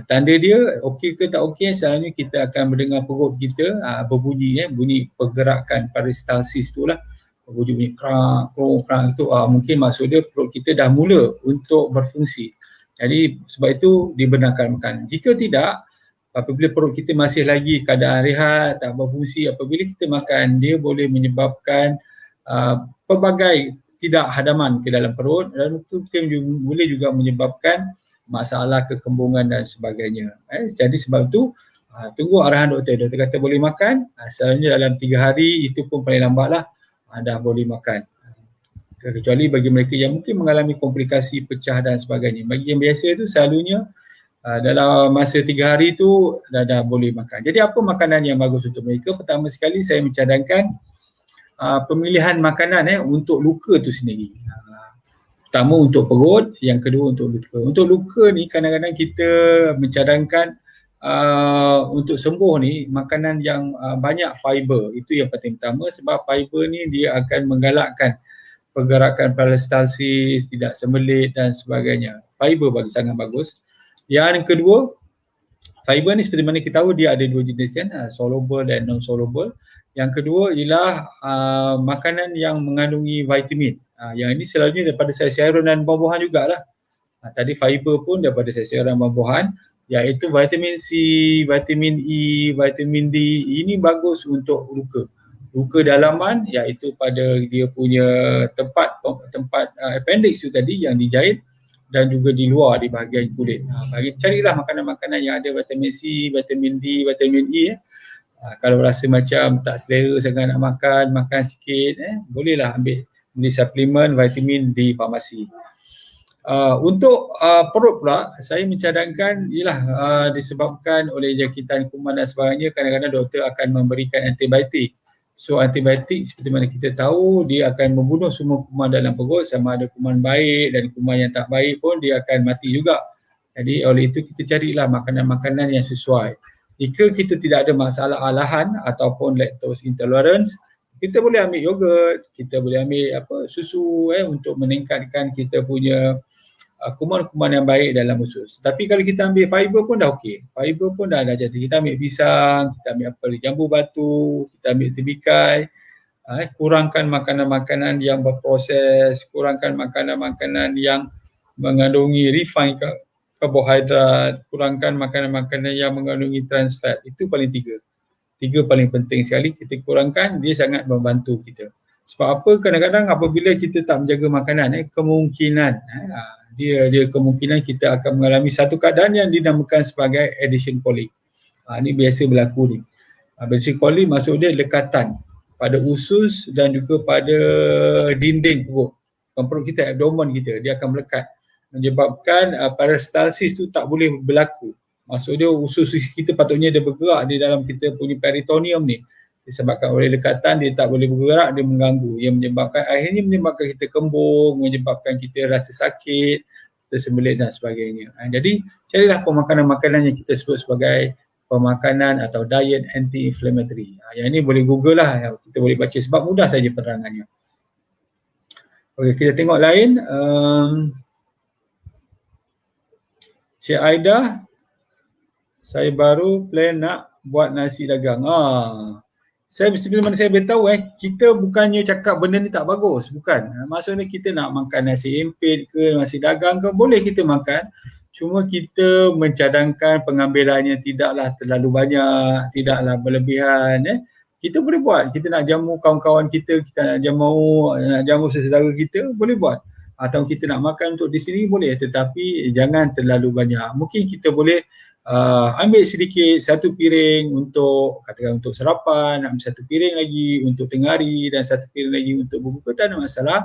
Tanda dia okey ke tak okey, selalunya kita akan mendengar perut kita berbunyi, bunyi pergerakan peristalsis tu lah. Bunyi krak itu, mungkin maksud dia perut kita dah mula untuk berfungsi. Jadi sebab itu dibenarkan makan. Jika tidak, apabila perut kita masih lagi keadaan rehat, tak berfungsi, apabila kita makan, dia boleh menyebabkan pelbagai tidak hadaman ke dalam perut, dan itu boleh juga menyebabkan masalah kekembungan dan sebagainya. Jadi sebab itu tunggu arahan doktor. Doktor kata boleh makan, selalunya dalam 3 hari, itu pun paling lambat lah dah boleh makan. Kecuali bagi mereka yang mungkin mengalami komplikasi pecah dan sebagainya. Bagi yang biasa tu selalunya dalam masa 3 hari tu dah boleh makan. Jadi apa makanan yang bagus untuk mereka? Pertama sekali saya mencadangkan pemilihan makanan untuk luka tu sendiri. Pertama untuk perut, yang kedua untuk luka. Untuk luka ni kadang-kadang kita mencadangkan untuk sembuh ni makanan yang banyak fiber, itu yang paling utama, sebab fiber ni dia akan menggalakkan pergerakan peristalsis, tidak sembelit dan sebagainya. Fiber sangat bagus. Yang kedua, fiber ni seperti mana kita tahu dia ada 2 jenis kan, soluble dan non soluble. Yang kedua ialah makanan yang mengandungi vitamin. Yang ini selalunya daripada sayur-sayuran dan buah-buahan jugalah. Tadi fiber pun daripada sayur-sayuran dan buah-buahan, iaitu vitamin C, vitamin E, vitamin D. Ini bagus untuk luka dalaman, iaitu pada dia punya tempat appendix tu tadi yang dijahit, dan juga di luar di bahagian kulit. Carilah makanan-makanan yang ada vitamin C, vitamin D, vitamin E. Kalau rasa macam tak selera sangat nak makan sikit, bolehlah beli suplemen vitamin di farmasi. Untuk perut pula, saya mencadangkan ialah disebabkan oleh jangkitan kuman dan sebagainya, kadang-kadang doktor akan memberikan antibiotik. So antibiotik seperti mana kita tahu, dia akan membunuh semua kuman dalam perut, sama ada kuman baik dan kuman yang tak baik pun dia akan mati juga. Jadi oleh itu kita carilah makanan-makanan yang sesuai. Jika kita tidak ada masalah alahan ataupun lactose intolerance, kita boleh ambil yogurt, kita boleh ambil susu untuk meningkatkan kita punya kuman-kuman yang baik dalam usus. Tapi kalau kita ambil fiber pun dah okey. Fiber pun dah jadi. Kita ambil pisang, kita ambil jambu batu, kita ambil temikai. Kurangkan makanan-makanan yang berproses, kurangkan makanan-makanan yang mengandungi refined karbohidrat, kurangkan makanan-makanan yang mengandungi trans fat. Itu paling tiga. Tiga paling penting sekali kita kurangkan, dia sangat membantu kita. Sebab apa? Kadang-kadang apabila kita tak menjaga makanan, kemungkinan dia kemungkinan kita akan mengalami satu keadaan yang dinamakan sebagai adhesion colic. Ini biasa berlaku ni. Adhesion colic maksud dia lekatan pada usus dan juga pada dinding perut. Perut kita, abdomen kita, dia akan melekat, menyebabkan peristalsis tu tak boleh berlaku. Maksud dia usus kita patutnya dia bergerak di dalam kita punya peritoneum ni. Disebabkan oleh lekatan dia tak boleh bergerak, dia mengganggu. Yang akhirnya menyebabkan kita kembung, menyebabkan kita rasa sakit, tersembelit dan sebagainya. Jadi carilah pemakanan-makanan yang kita sebut sebagai pemakanan atau diet anti-inflammatory. Yang ini boleh google lah, kita boleh baca sebab mudah saja penerangannya. Okey, kita tengok lain. Cik Aida, saya baru plan nak buat nasi dagang. Saya seperti mana saya beritahu kita bukannya cakap benda ni tak bagus, bukan. Maksudnya kita nak makan nasi empit ke, nasi dagang ke, boleh kita makan. Cuma kita mencadangkan pengambilannya tidaklah terlalu banyak, tidaklah berlebihan. Kita boleh buat, kita nak jamu kawan-kawan kita, kita nak jamu sesaudara kita, boleh buat. Atau kita nak makan untuk di sini boleh, tetapi jangan terlalu banyak. Mungkin kita boleh ambil sedikit, satu piring untuk katakan untuk sarapan, ambil satu piring lagi untuk tengah hari dan satu piring lagi untuk berbuka, tak ada masalah.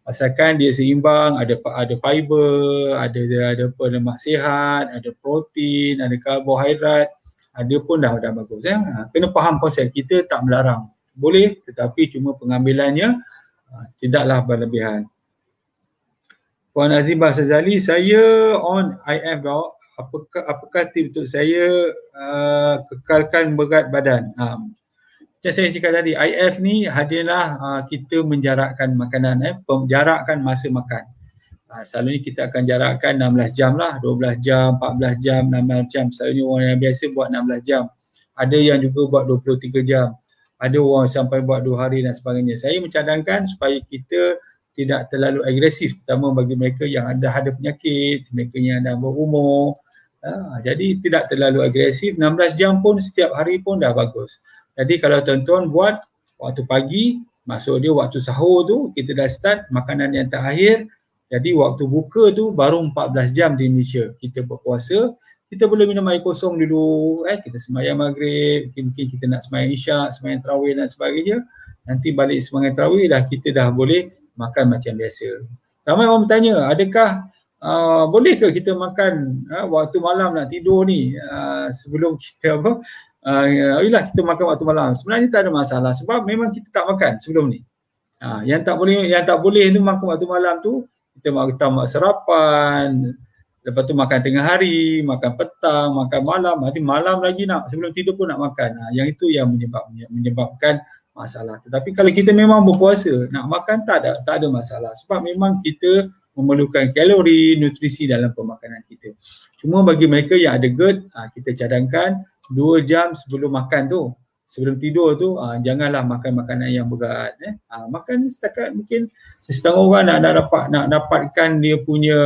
Asalkan dia seimbang, ada fiber, ada lemak sihat, ada protein, ada karbohidrat, ada pun dah bagus. Kena faham konsep, kita tak melarang. Boleh, tetapi cuma pengambilannya tidaklah berlebihan. Puan Azimah Sazali, saya on IF tau. Apakah tips untuk saya kekalkan berat badan? Macam saya cakap tadi, IF ni adalah kita menjarakkan makanan, jarakkan masa makan. Selalunya kita akan jarakkan 16 jam lah, 12 jam, 14 jam, 16 jam. Selalunya orang yang biasa buat 16 jam. Ada yang juga buat 23 jam. Ada orang sampai buat 2 hari dan sebagainya. Saya mencadangkan supaya kita tidak terlalu agresif, terutama bagi mereka yang ada penyakit, mereka yang dah berumur. Jadi tidak terlalu agresif, 16 jam pun setiap hari pun dah bagus. Jadi kalau tuan-tuan buat waktu pagi, maksud dia waktu sahur tu kita dah start makanan yang terakhir. Jadi waktu buka tu baru 14 jam di Indonesia kita berpuasa. Kita boleh minum air kosong dulu, kita sembahyang maghrib, mungkin kita nak sembahyang isyak, sembahyang tarawih dan sebagainya. Nanti balik sembahyang tarawih kita dah boleh makan macam biasa. Ramai orang bertanya, adakah bolehkah kita makan waktu malam nak tidur ni sebelum kita yelah kita makan waktu malam? Sebenarnya tak ada masalah sebab memang kita tak makan sebelum ni. Yang tak boleh tu makan waktu malam tu, kita makan sarapan, lepas tu makan tengah hari, makan petang, makan malam, nanti malam lagi nak sebelum tidur pun nak makan. Yang itu yang menyebabkan masalah. Tetapi kalau kita memang berpuasa, nak makan tak ada masalah sebab memang kita memerlukan kalori, nutrisi dalam pemakanan kita. Cuma bagi mereka yang ada GERD, kita cadangkan 2 jam sebelum makan tu, sebelum tidur tu, janganlah makan makanan yang berat. Makan setakat mungkin setengah orang nak dapatkan dia punya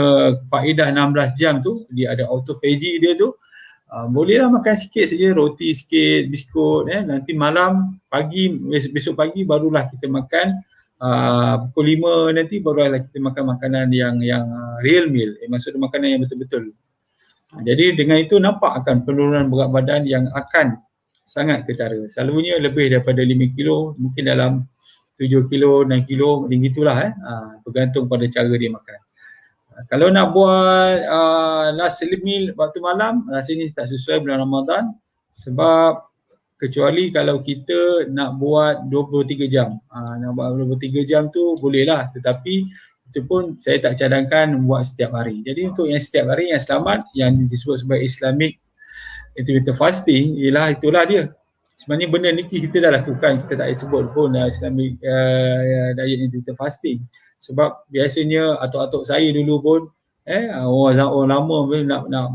faedah 16 jam tu, dia ada autophagy dia tu. Bolehlah makan sikit saja, roti sikit, biskut, nanti malam, besok pagi barulah kita makan, pukul 5 nanti barulah kita makan makanan yang real meal, maksudnya makanan yang betul-betul. Jadi dengan itu nampak akan penurunan berat badan yang akan sangat ketara. Selalunya lebih daripada 5 kilo, mungkin dalam 7 kilo, 6 kilo, begitulah bergantung pada cara dia makan. Kalau nak buat last meal waktu malam, rasanya tak sesuai bulan Ramadan sebab kecuali kalau kita nak buat 23 jam. Nak buat 23 jam tu bolehlah, tetapi itu pun saya tak cadangkan buat setiap hari. Jadi untuk yang setiap hari yang selamat, yang disebut sebagai Islamic intermittent fasting, itulah dia. Sebenarnya benda ni kita dah lakukan, kita tak sebut pun Islamic diet intermittent fasting. Sebab biasanya atuk-atuk saya dulu pun orang lama pun nak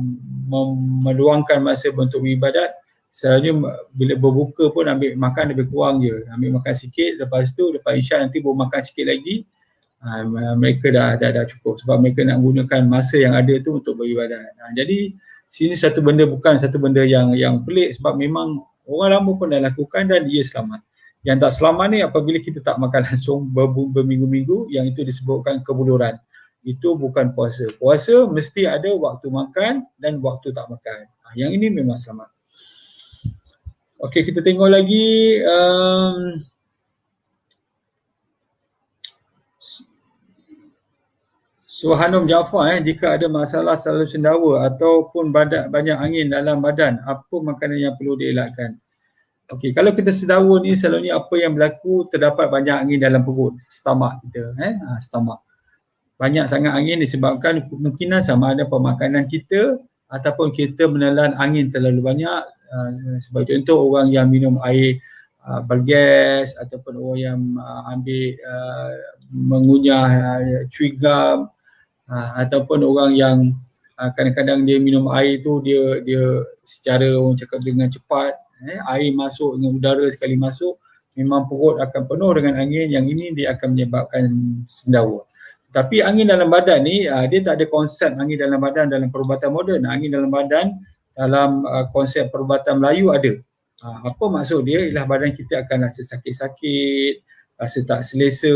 meluangkan masa untuk beribadat, selalunya bila berbuka pun ambil makan lebih kurang je, ambil makan sikit, lepas Isyak nanti baru makan sikit lagi. Mereka dah cukup sebab mereka nak gunakan masa yang ada tu untuk beribadat. Jadi sini bukan satu benda yang pelik sebab memang orang lama pun dah lakukan dan dia selamat. Yang tak selamat ni apabila kita tak makan langsung berminggu-minggu, yang itu disebutkan kebuluran. Itu bukan puasa. Puasa mesti ada waktu makan dan waktu tak makan. Yang ini memang selamat. Okey, kita tengok lagi. So Hanum Jaafar, jika ada masalah selalu sendawa ataupun banyak angin dalam badan, apa makanan yang perlu dielakkan? Okey, kalau kita sendawa ni selalunya apa yang berlaku, terdapat banyak angin dalam perut, stomach kita, stomach. Banyak sangat angin disebabkan kemungkinan sama ada pemakanan kita ataupun kita menelan angin terlalu banyak. Sebagai contoh, orang yang minum air bergas ataupun orang yang ambil mengunyah chewing gum, ataupun orang yang kadang-kadang dia minum air tu dia secara orang cakap dengan cepat, air masuk dengan udara sekali masuk, memang perut akan penuh dengan angin, yang ini dia akan menyebabkan sendawa. Tapi angin dalam badan ni dia tak ada konsep angin dalam badan dalam perubatan moden. Angin dalam badan dalam konsep perubatan Melayu ada. Apa maksud dia? Ialah badan kita akan rasa sakit-sakit, rasa tak selesa,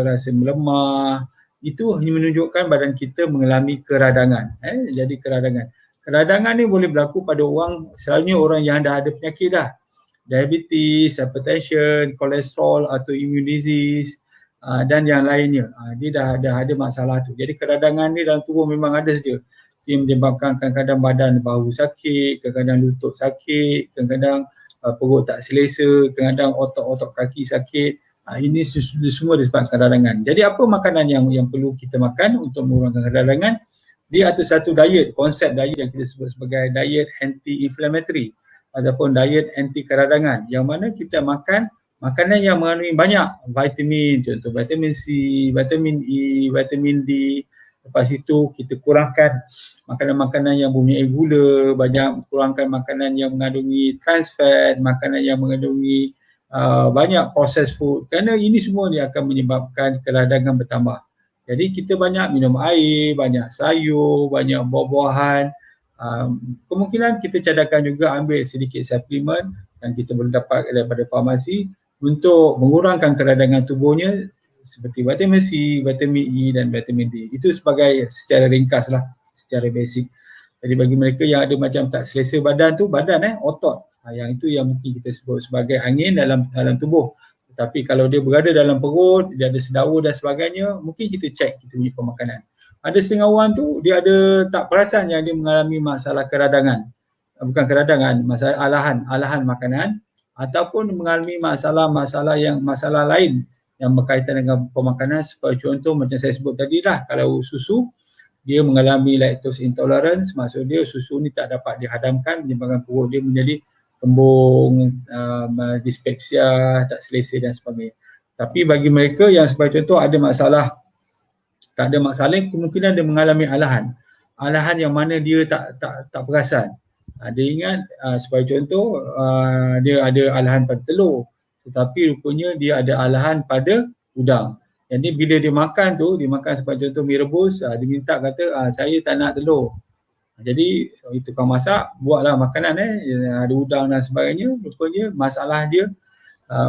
rasa melemah. Itu hanya menunjukkan badan kita mengalami keradangan. Jadi keradangan. Keradangan ni boleh berlaku pada orang, selalunya orang yang dah ada penyakit dah. Diabetes, hypertension, kolesterol atau immune disease dan yang lainnya. Dia dah ada masalah tu. Jadi keradangan ni dalam tubuh memang ada saja. Dia menyebabkan kadang-kadang badan bahu sakit, kadang-kadang lutut sakit, kadang-kadang perut tak selesa, kadang-kadang otot-otot kaki sakit. Ini semua disebabkan keradangan. Jadi apa makanan yang perlu kita makan untuk mengurangkan keradangan? Dia ada satu diet, konsep diet yang kita sebut sebagai diet anti-inflammatory ataupun diet anti keradangan, yang mana kita makan makanan yang mengandungi banyak vitamin, contoh vitamin C, vitamin E, vitamin D. Lepas itu kita kurangkan makanan-makanan yang mempunyai gula, kurangkan makanan yang mengandungi trans fat, makanan yang mengandungi banyak processed food, kerana ini semua dia akan menyebabkan keradangan bertambah. Jadi kita banyak minum air, banyak sayur, banyak buah-buahan. Kemungkinan kita cadangkan juga ambil sedikit suplemen yang kita boleh dapat daripada farmasi untuk mengurangkan keradangan tubuhnya seperti vitamin C, vitamin E dan vitamin D. Itu sebagai secara ringkas lah, secara basic. Jadi bagi mereka yang ada macam tak selesa badan tu, otot. Yang itu yang mungkin kita sebut sebagai angin dalam tubuh. Tapi kalau dia berada dalam perut, dia ada sendawa dan sebagainya, mungkin kita cek kita punya pemakanan. Ada setengah orang tu dia ada tak perasan yang dia mengalami masalah keradangan. Bukan keradangan, masalah alahan makanan, ataupun mengalami masalah lain yang berkaitan dengan pemakanan. Seperti contoh macam saya sebut tadi lah, kalau susu, dia mengalami lactose intolerance, maksud dia susu ni tak dapat dihadamkan, menyebabkan perut dia menjadi kembung, dispepsia, tak selesa dan sebagainya. Tapi bagi mereka yang sebagai contoh ada masalah, tak ada masalah, kemungkinan dia mengalami alahan yang mana dia tak perasan. Dia ingat sebagai contoh dia ada alahan pada telur, tetapi rupanya dia ada alahan pada udang. Jadi bila dia makan sebagai contoh mie rebus, dia minta kata saya tak nak telur. Jadi itu kau masak, buatlah makanan ada udang dan sebagainya, rupanya masalah dia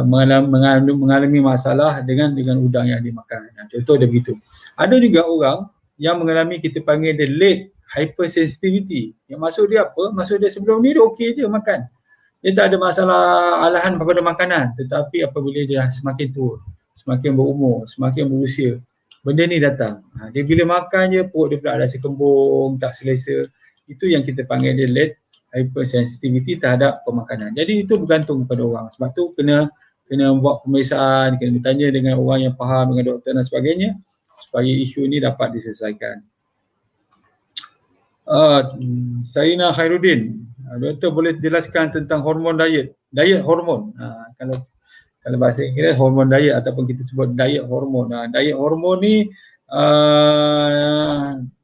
mengalami masalah dengan udang yang dimakan. Contoh dia begitu. Ada juga orang yang mengalami kita panggil dia late hypersensitivity. Yang maksud dia apa? Maksud dia sebelum ni dia okey je makan. Dia tak ada masalah alahan pada makanan, tetapi apabila dia semakin tua, semakin berumur, semakin berusia, benda ni datang. Dia bila makan je perut dia pula rasa kembung, tak selesa. Itu yang kita panggil dia late hypersensitivity terhadap pemakanan. Jadi itu bergantung kepada orang. Sebab tu kena buat pemeriksaan, kena bertanya dengan orang yang faham, dengan doktor dan sebagainya supaya isu ini dapat diselesaikan. Sarina Khairuddin, doktor boleh jelaskan tentang hormon diet hormon. Kalau bahasa Inggeris hormon diet ataupun kita sebut diet hormon. Diet hormon ni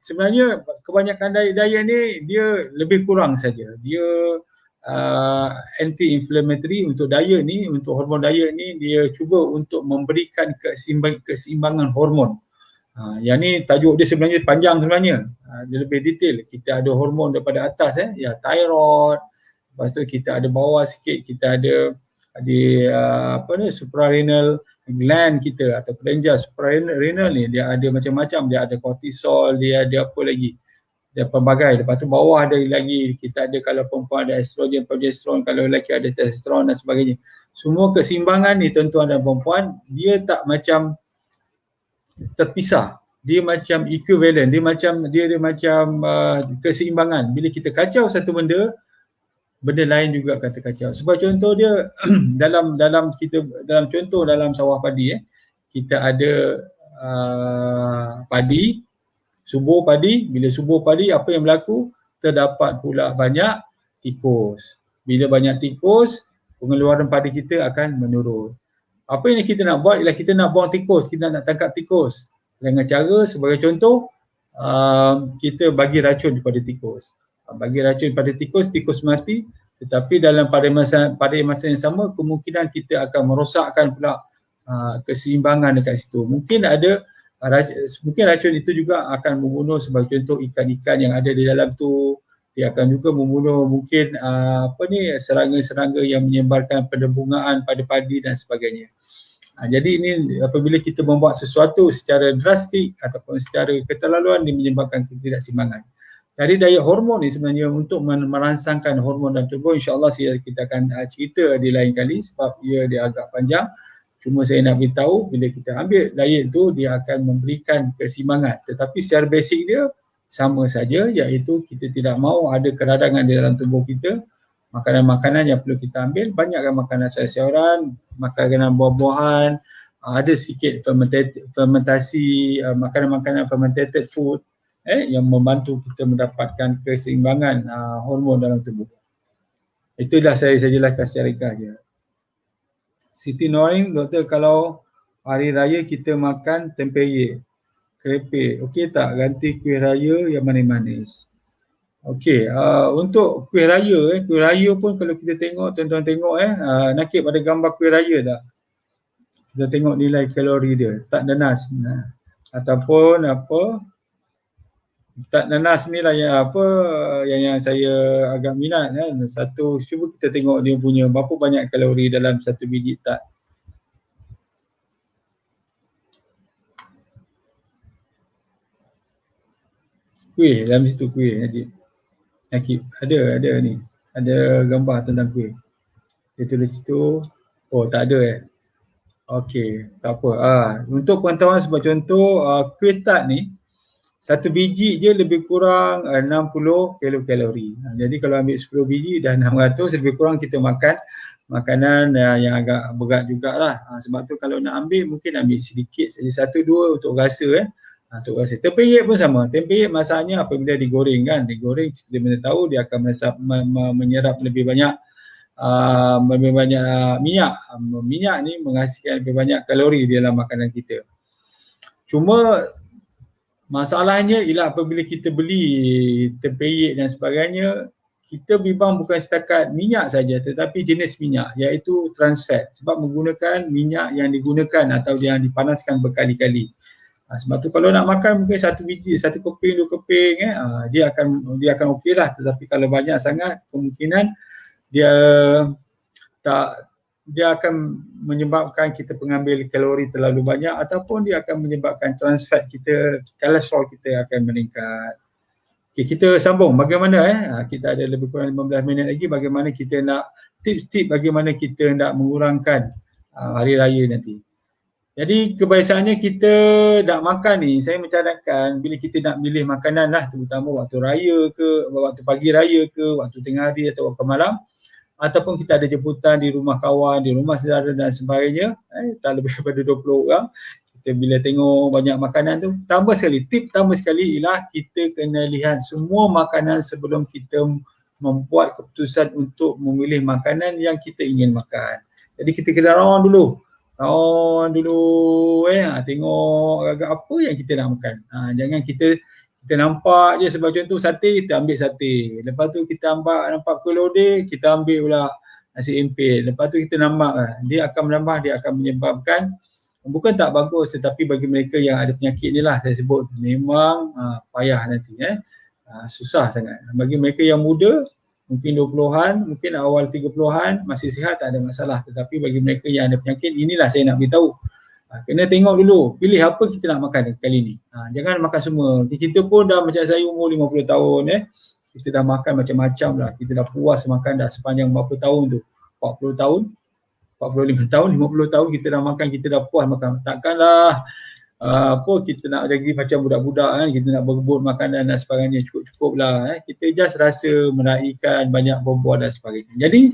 sebenarnya kebanyakan diet ni dia lebih kurang saja. Dia anti-inflammatory untuk diet ni, untuk hormon diet ni dia cuba untuk memberikan keseimbangan hormon. Yang ni tajuk dia sebenarnya panjang sebenarnya. Dia lebih detail. Kita ada hormon daripada atas ya thyroid. Lepas tu kita ada bawah sikit, kita ada suprarenal gland kita atau kelenjar suprarenal ni dia ada macam-macam, dia ada kortisol, dia ada apa lagi, dia pelbagai. Lepas tu bawah ada lagi, kita ada kalau perempuan ada estrogen, progesteron, kalau lelaki ada testosteron dan sebagainya. Semua keseimbangan ni tuan-tuan dan perempuan dia tak macam terpisah, dia macam equivalent, dia macam keseimbangan. Bila kita kacau satu benda lain juga akan terkacau. Sebab contoh dia dalam contoh dalam sawah padi kita ada padi, subur padi. Bila subur padi apa yang berlaku? Terdapat pula banyak tikus. Bila banyak tikus, pengeluaran padi kita akan menurun. Apa yang kita nak buat ialah kita nak buang tikus, kita nak tangkap tikus. Dengan cara sebagai contoh kita bagi racun kepada tikus. Bagi racun pada tikus mati, tetapi pada masa yang sama kemungkinan kita akan merosakkan pula keseimbangan dekat situ. Mungkin racun itu juga akan membunuh sebagai contoh ikan-ikan yang ada di dalam tu. Dia akan juga membunuh mungkin serangga-serangga yang menyebarkan pendebungaan pada padi dan sebagainya. Jadi ini apabila kita membuat sesuatu secara drastik ataupun secara keterlaluan dia menyebabkan ketidakseimbangan. Jadi diet hormon ni sebenarnya untuk merangsangkan hormon dalam tubuh. InsyaAllah kita akan cerita di lain kali sebab dia agak panjang. Cuma saya nak beritahu bila kita ambil diet tu dia akan memberikan keseimbangan. Tetapi secara basic dia sama saja, iaitu kita tidak mahu ada keradangan di dalam tubuh kita. Makanan-makanan yang perlu kita ambil, banyakkan makanan sayur-sayuran, makanan buah-buahan, ada sikit fermentasi, makanan-makanan fermented food yang membantu kita mendapatkan keseimbangan hormon dalam tubuh. Itulah saya jelaskan secara ringkas je. Siti Norin, doktor, kalau hari raya kita makan tempeyek, kerepek, okey tak ganti kuih raya yang manis-manis? Okey, untuk kuih raya pun kalau kita tengok, tuan-tuan tengok nakik pada gambar kuih raya tak? Kita tengok nilai kalori dia, tak nanas. Ataupun tak nanas ni lah yang saya agak minat Satu, cuba kita tengok dia punya berapa banyak kalori dalam satu biji tak. Kuih, dalam situ kuih Nakib, ada ni. Ada gambar tentang kuih. Dia tulis situ, tak ada Okey, tak apa. Untuk pengetahuan sebab contoh kuih tart ni satu biji je lebih kurang 60 kilokalori. Jadi kalau ambil 10 biji dah 600, lebih kurang kita makan makanan yang agak berat jugalah. Sebab tu kalau nak ambil mungkin ambil sedikit saja, 1-2 untuk rasa untuk rasa. Tempeyek pun sama. Tempeyek masaknya apabila digoreng kan. Digoreng seperti mana tahu dia akan menyerap lebih banyak minyak. Minyak ni menghasilkan lebih banyak kalori di dalam makanan kita. Cuma masalahnya ialah apabila kita beli tempeyek dan sebagainya, kita bimbang bukan setakat minyak saja tetapi jenis minyak iaitu trans fat, sebab menggunakan minyak yang digunakan atau yang dipanaskan berkali-kali. Sebab tu kalau nak makan mungkin satu biji, 1 keping, 2 keping dia akan okeylah, tetapi kalau banyak sangat kemungkinan dia akan menyebabkan kita mengambil kalori terlalu banyak ataupun dia akan menyebabkan trans fat kita, kolesterol kita akan meningkat. Okay, kita sambung bagaimana kita ada lebih kurang 15 minit lagi, bagaimana kita nak tips-tips bagaimana kita nak mengurangkan hari raya nanti. Jadi kebiasaannya kita nak makan ni, saya mencadangkan bila kita nak pilih makanan lah, terutama waktu raya ke, waktu pagi raya ke, waktu tengah hari atau waktu malam, ataupun kita ada jemputan di rumah kawan, di rumah saudara dan sebagainya, tak lebih daripada 20 orang, kita bila tengok banyak makanan tu, tip tambah sekali ialah kita kena lihat semua makanan sebelum kita membuat keputusan untuk memilih makanan yang kita ingin makan. Jadi kita kena round dulu, tengok agak apa yang kita nak makan. Jangan kita nampak je sebab contoh sate, kita ambil sate. Lepas tu kita nampak kuih lodeh, kita ambil pula nasi empit. Lepas tu kita nampak, dia akan menambah, dia akan menyebabkan bukan tak bagus, tetapi bagi mereka yang ada penyakit ni lah saya sebut, memang payah nanti. Susah sangat. Bagi mereka yang muda, mungkin 20-an, mungkin awal 30-an masih sihat, tak ada masalah. Tetapi bagi mereka yang ada penyakit, inilah saya nak beritahu. Kena tengok dulu, pilih apa kita nak makan kali ni. Jangan makan semua. Kita pun dah macam saya umur 50 tahun, kita dah makan macam-macam lah. Kita dah puas makan dah sepanjang berapa tahun tu. 40 tahun, 45 tahun, 50 tahun kita dah makan, kita dah puas makan. Takkanlah kita nak jadi macam budak-budak kan, kita nak berebut makanan dan sebagainya, cukup-cukup lah. Kita just rasa menaikkan banyak buah dan sebagainya. Jadi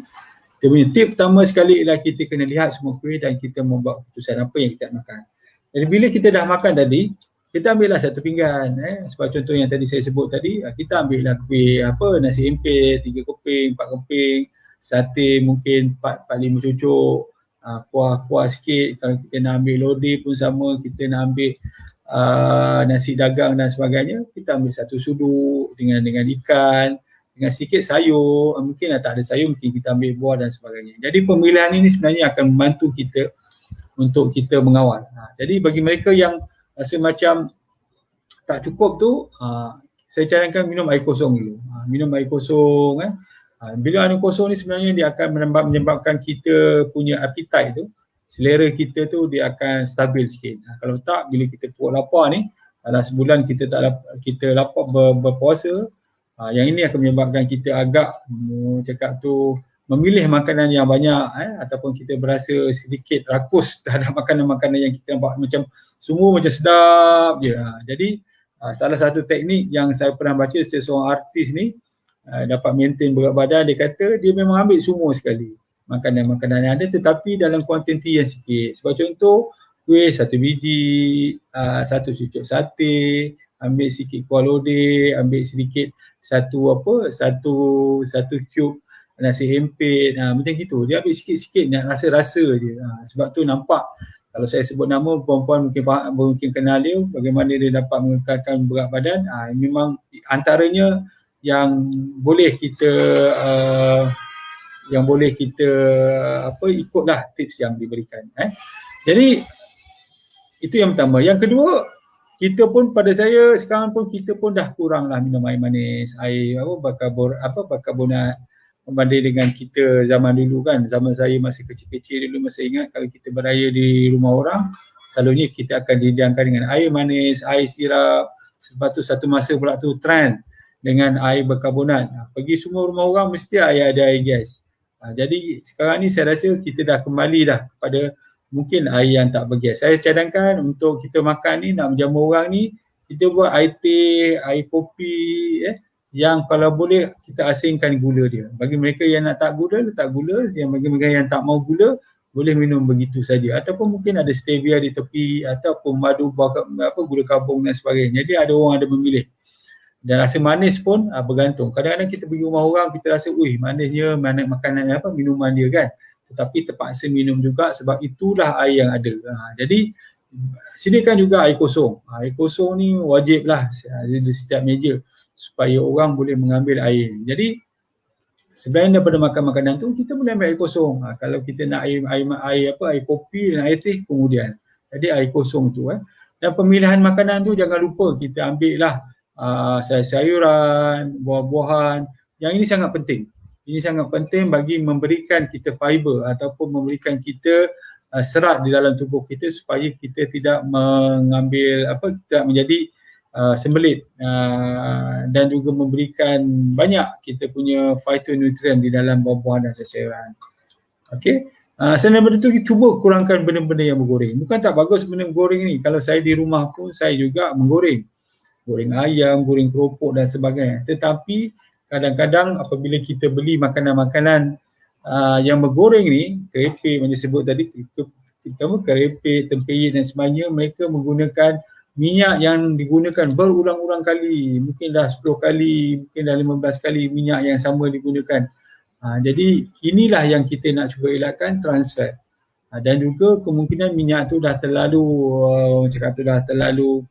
dia punya tip pertama sekali ialah kita kena lihat semua kuih dan kita membuat keputusan apa yang kita nak makan. Jadi bila kita dah makan tadi, kita ambillah satu pinggan. Sebab contoh yang tadi saya sebut tadi, kita ambillah kuih nasi empit, 3 keping, 4 keping, sate mungkin 4-5 cucuk, kuah-kuah sikit. Kalau kita nak ambil lodeh pun sama, kita nak ambil nasi dagang dan sebagainya, kita ambil satu sudu dengan ikan, dengan sikit sayur, mungkin tak ada sayur, mungkin kita ambil buah dan sebagainya. Jadi pemilihan ini sebenarnya akan membantu kita untuk kita mengawal. Jadi bagi mereka yang rasa macam tak cukup tu, saya cadangkan minum air kosong dulu. Minum air kosong. Bila air kosong ni sebenarnya dia akan menyebabkan kita punya appetite tu, selera kita tu dia akan stabil sikit. Kalau tak, bila kita perut lapar ni, dalam sebulan kita lapar berpuasa, yang ini akan menyebabkan kita agak memilih makanan yang banyak, ataupun kita berasa sedikit rakus terhadap makanan-makanan yang kita nampak macam semua macam sedap je. Jadi salah satu teknik yang saya pernah baca, seorang artis ni dapat maintain berat badan, dia kata dia memang ambil semua sekali makanan-makanan yang ada, tetapi dalam kuantiti yang sikit. Sebab contoh, kuih 1 biji, 1 cucuk sate, ambil sikit kuah lodeh, ambil sedikit satu cube nasi empit, macam gitu. Dia ambil sikit-sikit, nak rasa-rasa je. Sebab tu nampak, kalau saya sebut nama, perempuan mungkin kenal dia, bagaimana dia dapat mengekalkan berat badan. Memang antaranya yang boleh kita ikutlah tips yang diberikan. Jadi itu yang pertama. Yang kedua, kita pun, pada saya sekarang pun, kita pun dah kuranglah minum air manis, air bikarbonat berbanding dengan kita zaman dulu kan. Zaman saya masih kecil-kecil dulu, masih ingat kalau kita beraya di rumah orang, selalunya kita akan dihidangkan dengan air manis, air sirap. Sebab tu satu masa pula tu trend dengan air berkarbonat. Pergi semua rumah orang mesti ada air gas. Jadi sekarang ni saya rasa kita dah kembali dah kepada mungkin air yang tak bergas. Saya cadangkan untuk kita makan ni, nak menjamu orang ni, kita buat air teh, air kopi, yang kalau boleh kita asingkan gula dia. Bagi mereka yang nak tak gula, letak gula. Yang bagi mereka yang tak mau gula, boleh minum begitu saja. Ataupun mungkin ada stevia di tepi, ataupun madu, gula karbon dan sebagainya. Jadi ada orang ada memilih. Dan rasa manis pun bergantung. Kadang-kadang kita pergi rumah orang, kita rasa, manisnya, makanan minuman dia kan. Tetapi terpaksa minum juga sebab itulah air yang ada. Jadi sediakan juga air kosong. Air kosong ni wajiblah di setiap meja supaya orang boleh mengambil air. Jadi selain daripada makan makanan tu, kita boleh ambil air kosong. Kalau kita nak air kopi dan air teh kemudian. Jadi air kosong tu. Dan pemilihan makanan tu jangan lupa kita ambil lah sayur-sayuran, buah-buahan. Yang ini sangat penting. Ini sangat penting bagi memberikan kita fiber ataupun memberikan kita serat di dalam tubuh kita supaya kita tidak tidak menjadi sembelit, dan juga memberikan banyak kita punya phytonutrien di dalam buah-buahan dan sayuran. Okey. Selain daripada itu, cuba kurangkan benda-benda yang bergoreng. Bukan tak bagus benda bergoreng ni. Kalau saya di rumah pun saya juga menggoreng. Goreng ayam, goreng keropok dan sebagainya. Tetapi kadang-kadang apabila kita beli makanan-makanan yang bergoreng ni, kerepek macam sebut tadi, kita kerepek, tempeyek dan sebagainya, mereka menggunakan minyak yang digunakan berulang-ulang kali. Mungkin dah 10 kali, mungkin dah 15 kali minyak yang sama digunakan. Jadi inilah yang kita nak cuba elakkan, transfer. Dan juga kemungkinan minyak tu dah terlalu cakap tu dah terlalu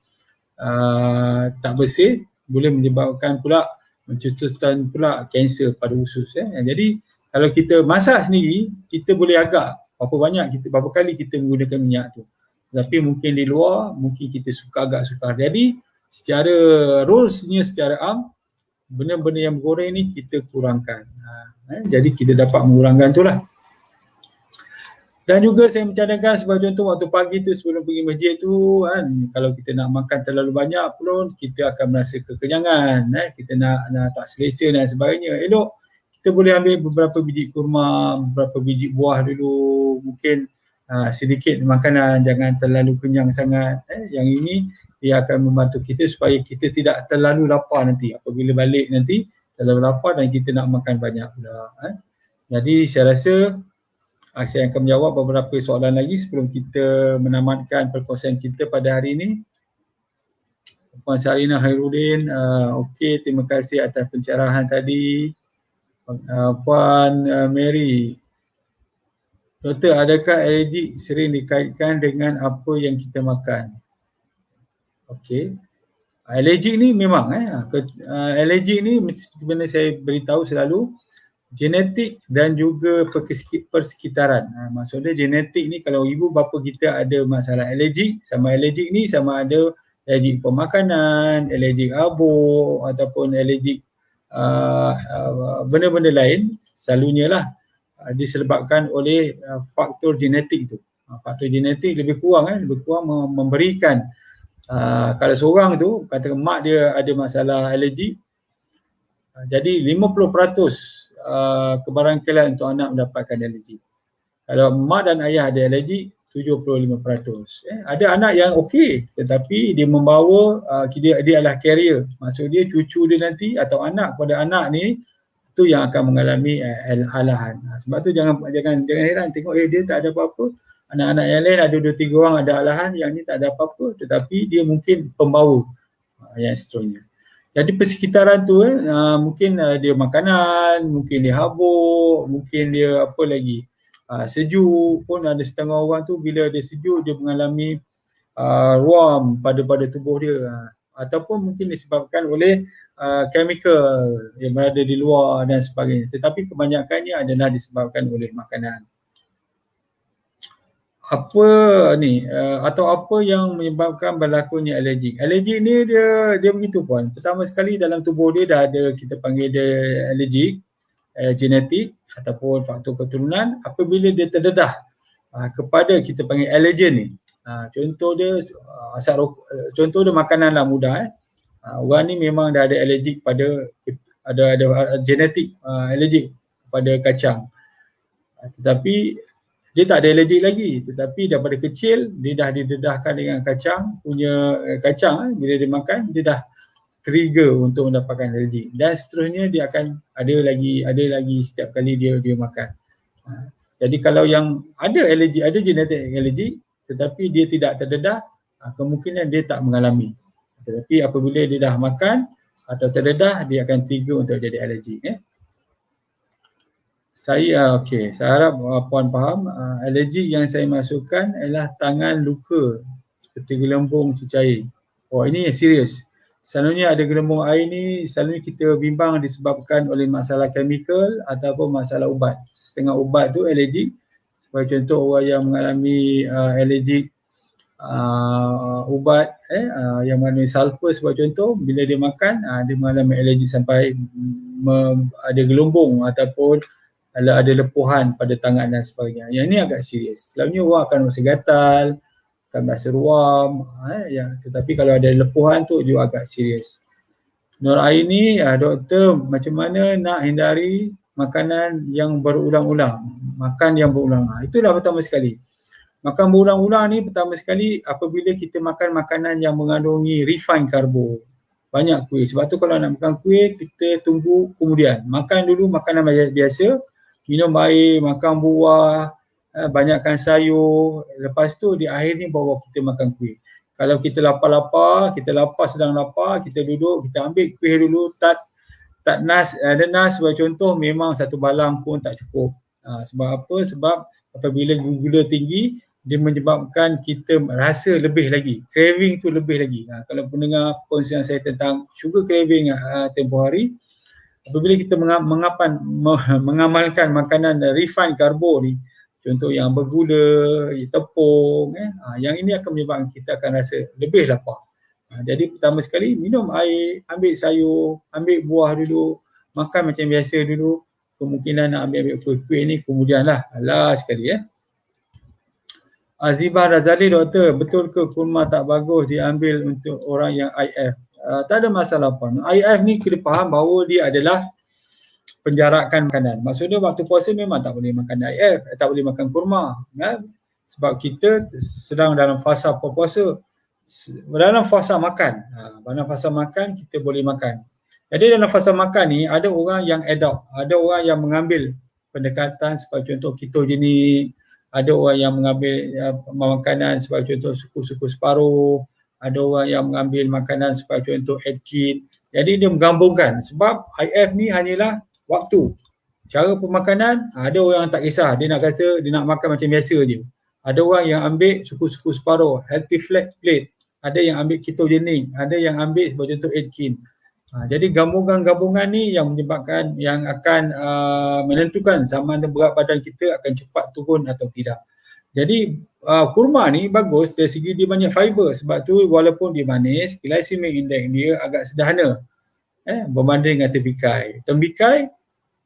tak bersih, boleh menyebabkan pula mencetuskan pula kanser pada usus. Jadi kalau kita masak sendiri, kita boleh agak berapa kali kita menggunakan minyak tu. Tapi mungkin di luar, mungkin kita suka agak sukar. Jadi secara rulesnya secara am, benda-benda yang bergoreng ni kita kurangkan. Jadi kita dapat mengurangkan tu lah. Dan juga saya mencadangkan sebagai contoh waktu pagi tu sebelum pergi masjid tu kan, kalau kita nak makan terlalu banyak pun kita akan merasa kekenyangan, kita nak tak selesa dan sebagainya. Elok kita boleh ambil beberapa biji kurma, beberapa biji buah dulu, mungkin sedikit makanan, jangan terlalu kenyang sangat. Yang ini dia akan membantu kita supaya kita tidak terlalu lapar nanti. Apabila balik nanti terlalu lapar dan kita nak makan banyak pula. Jadi saya rasa saya akan menjawab beberapa soalan lagi sebelum kita menamatkan perkongsian kita pada hari ini. Puan Sarina Khairuddin, okey, terima kasih atas pencerahan tadi. Puan Mary, Doktor, adakah alergik sering dikaitkan dengan apa yang kita makan? Okey. Alergik ni memang alergik ni seperti mana saya beritahu selalu, genetik dan juga persekitaran. Maksudnya genetik ni kalau ibu bapa kita ada masalah alergik, sama alergik ni sama ada alergik pemakanan, alergik habuk ataupun alergik benda-benda lain, selalunya lah disebabkan oleh faktor genetik tu. Faktor genetik lebih kurang memberikan kalau seorang tu kata mak dia ada masalah alergi, jadi 50% kebarangkalian untuk anak mendapatkan alergi. Kalau mak dan ayah ada alergi, 75%. Ada anak yang okey tetapi dia membawa dia adalah carrier. Maksud dia cucu dia nanti atau anak kepada anak ni tu yang akan mengalami alahan. Sebab tu jangan heran tengok dia tak ada apa-apa. Anak-anak yang lain ada 2-3 orang ada alahan, yang ni tak ada apa-apa tetapi dia mungkin pembawa yang seterusnya. Jadi persekitaran tu mungkin dia makanan, mungkin dia habuk, mungkin dia apa lagi, sejuk pun ada setengah orang tu bila dia sejuk dia mengalami ruam pada tubuh dia, ataupun mungkin disebabkan oleh chemical yang berada di luar dan sebagainya. Tetapi kebanyakannya adalah disebabkan oleh makanan. Apa ni atau apa yang menyebabkan berlakunya alergik? Alergik ni dia begitu puan. Pertama sekali dalam tubuh dia dah ada, kita panggil dia alergik genetik ataupun faktor keturunan. Apabila dia terdedah kepada kita panggil allergen ni. Contoh dia contoh dia makanan lah mudah. Orang ni memang dah ada alergik pada ada genetik alergik pada kacang. Tetapi dia tak ada alergik lagi, tetapi daripada kecil dia dah didedahkan dengan kacang bila dia makan dia dah trigger untuk mendapatkan alergik, dan seterusnya dia akan ada lagi setiap kali dia makan. Jadi kalau yang ada alergi, ada genetik alergi tetapi dia tidak terdedah, kemungkinan dia tak mengalami. Tetapi apabila dia dah makan atau terdedah, dia akan trigger untuk jadi alergi. Saya harap puan faham. Alergik yang saya masukkan adalah tangan luka seperti gelembung cecair. Ini serius. Selalunya ada gelembung air ni, selalunya kita bimbang disebabkan oleh masalah chemical ataupun masalah ubat. Setengah ubat tu alergik. Sebagai contoh, orang yang mengalami alergik ubat yang mengandung sulfur sebagai contoh, bila dia makan dia mengalami alergik sampai ada gelembung ataupun ada lepuhan pada tangan dan sebagainya. Yang ini agak serius. Selalunya orang akan rasa gatal, akan rasa ruam, tetapi kalau ada lepuhan tu juga agak serius. Nur Aini, doktor, macam mana nak hindari makanan yang berulang-ulang. Makan yang berulang. Itulah pertama sekali. Makan berulang-ulang ni pertama sekali apabila kita makan makanan yang mengandungi refined karbo. Banyak kuih. Sebab tu kalau nak makan kuih, kita tunggu kemudian. Makan dulu makanan biasa, minum air, makan buah, banyakkan sayur. Lepas tu di akhir ni baru kita makan kuih. Kalau kita lapar-lapar, kita lapar sedang lapar, kita duduk, kita ambil kuih dulu, tak nas, ada nas sebagai contoh, memang satu balang pun tak cukup. Sebab apa? Sebab apabila gula tinggi, dia menyebabkan kita rasa lebih lagi, craving tu lebih lagi. Kalau pendengar perkongsian saya tentang sugar craving tempoh hari, apabila kita mengamalkan makanan refined karbo ni, contoh yang bergula, tepung, yang ini akan menyebabkan kita akan rasa lebih lapar. Jadi pertama sekali minum air, ambil sayur, ambil buah dulu, makan macam biasa dulu. Kemungkinan nak ambil kuih-kuih ni kemudianlah, last sekali Azibah Razali, doktor, betul ke kurma tak bagus diambil untuk orang yang IF? Tak ada masalah pun. IF ni kita faham bahawa dia adalah penjarakan makanan. Maksudnya waktu puasa memang tak boleh makan IF, tak boleh makan kurma. Sebab kita sedang dalam fasa puasa. Dalam fasa makan. Dalam fasa makan kita boleh makan. Jadi dalam fasa makan ni ada orang yang adopt, ada orang yang mengambil pendekatan sebagai contoh ketogenik, ada orang yang mengambil makanan sebagai contoh suku-suku separuh, ada orang yang mengambil makanan sebagai contoh Atkins. Jadi dia menggabungkan sebab IF ni hanyalah waktu. Cara pemakanan, ada orang tak kisah, dia nak kata dia nak makan macam biasa je. Ada orang yang ambil suku-suku separuh, healthy flat plate, ada yang ambil ketogenik, ada yang ambil sebagai contoh Atkins. Jadi gabungan-gabungan ni yang menyebabkan, yang akan menentukan sama ada berat badan kita akan cepat turun atau tidak. Jadi kurma ni bagus dari segi dia banyak fiber, sebab tu walaupun dia manis, glycemic index dia agak sederhana berbanding dengan tembikai. Tembikai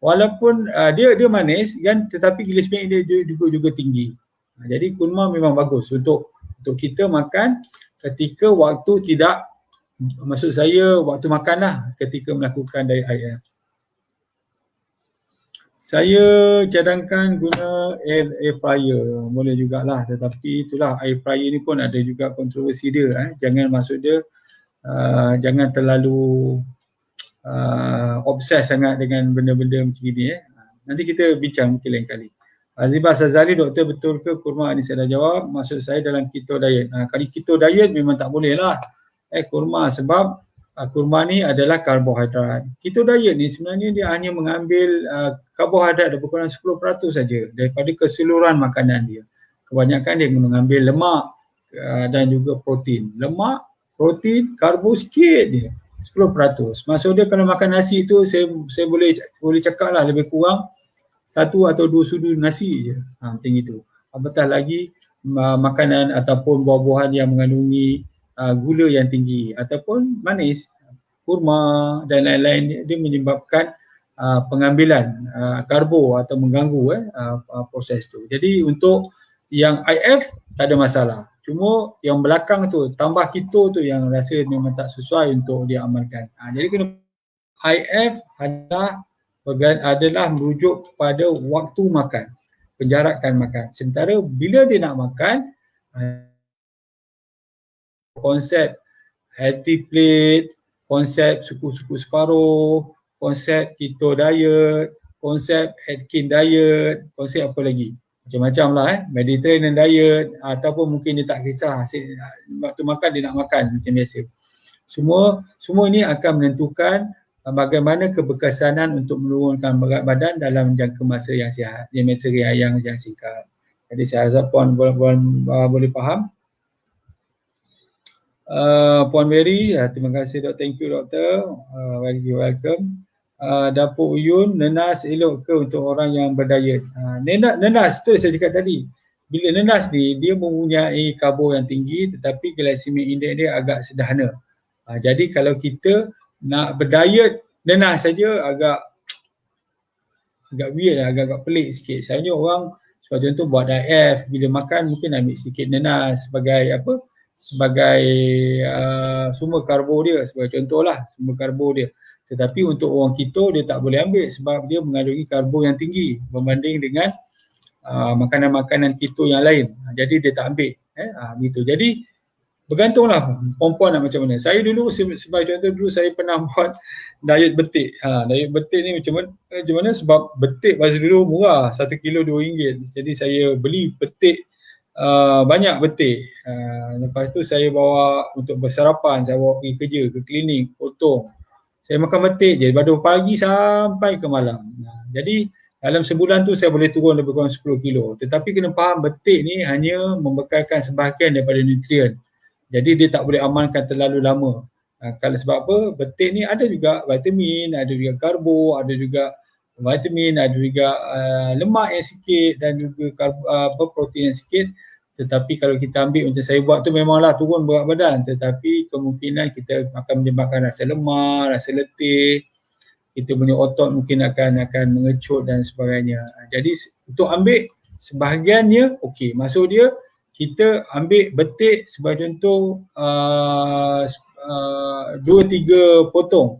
walaupun dia manis kan, tetapi glycemic dia juga tinggi. Jadi kurma memang bagus untuk kita makan ketika waktu tidak, maksud saya waktu makan lah, ketika melakukan dari IF. Saya cadangkan guna air fryer, boleh jugalah, tetapi itulah air fryer ni pun ada juga kontroversi dia. Jangan, maksud dia jangan terlalu obses sangat dengan benda-benda macam ni. Nanti kita bincang mungkin lain kali. Azibah Sazali, doktor, betul ke kurma ni? Saya dah jawab. Maksud saya dalam keto diet. Kalau keto diet memang tak boleh lah kurma, sebab kurma ni adalah karbohidrat. Keto diet ni sebenarnya dia hanya mengambil karbohidrat lebih kurang 10% saja daripada keseluruhan makanan dia. Kebanyakan dia mengambil lemak dan juga protein. Lemak, protein, karbo sikit dia, 10%. Maksud dia kalau makan nasi tu saya boleh cakap lah lebih kurang 1 atau 2 sudu nasi je. Macam itu. Apatah lagi makanan ataupun buah-buahan yang mengandungi gula yang tinggi ataupun manis, kurma dan lain-lain, dia menyebabkan pengambilan karbo atau mengganggu proses tu. Jadi untuk yang IF tak ada masalah. Cuma yang belakang tu, tambah keto tu yang rasa memang tak sesuai untuk dia amalkan. Jadi kena, IF adalah merujuk kepada waktu makan, penjarakan makan. Sementara bila dia nak makan, konsep healthy plate, konsep suku-suku separuh, konsep keto diet, konsep Atkins diet, konsep apa lagi? Macam-macam lah Mediterranean diet, ataupun mungkin dia tak kisah waktu makan dia nak makan macam biasa. Semua ini akan menentukan bagaimana keberkesanan untuk menurunkan berat badan dalam jangka masa yang sihat, yang singkat. Jadi saya rasa puan boleh faham. Puan Mary, terima kasih dok, thank you doktor, very welcome. Dapur Uyun, nenas elok ke untuk orang yang berdiet? Nenas tu saya cakap tadi, bila nenas ni dia mempunyai karbo yang tinggi tetapi glycemic index dia agak sederhana. Jadi kalau kita nak berdiet nenas saja agak weird, agak pelik sikit. Sebenarnya orang sebagai contoh buat IF, bila makan mungkin ambil sikit nenas sebagai apa? Sebagai sumber karbo dia, sebagai contohlah sumber karbo dia. Tetapi untuk orang keto dia tak boleh ambil sebab dia mengandungi karbo yang tinggi berbanding dengan makanan-makanan keto yang lain. Jadi dia tak ambil. Gitu. Jadi bergantunglah perempuan nak macam mana. Saya dulu sebagai contoh dulu saya pernah buat diet betik. Diet betik ni macam mana sebab betik masa dulu murah, 1 kilo RM2. Jadi saya beli betik banyak betik. Lepas tu saya bawa untuk bersarapan, saya bawa pergi kerja, ke klinik, potong. Saya makan betik je daripada pagi sampai ke malam. Jadi dalam sebulan tu saya boleh turun lebih kurang 10 kilo. Tetapi kena faham betik ni hanya membekalkan sebahagian daripada nutrien. Jadi dia tak boleh amalkan terlalu lama. Kalau sebab apa, betik ni ada juga vitamin, ada juga karbo, ada juga vitamin, ada juga lemak yang sikit dan juga protein yang sikit. Tetapi kalau kita ambil macam saya buat tu memanglah turun berat badan, tetapi kemungkinan kita akan menyebabkan rasa lemah, rasa letih, kita punya otot mungkin akan mengecut dan sebagainya. Jadi untuk ambil sebahagiannya okey, maksud dia kita ambil betik sebagai contoh 2-3 potong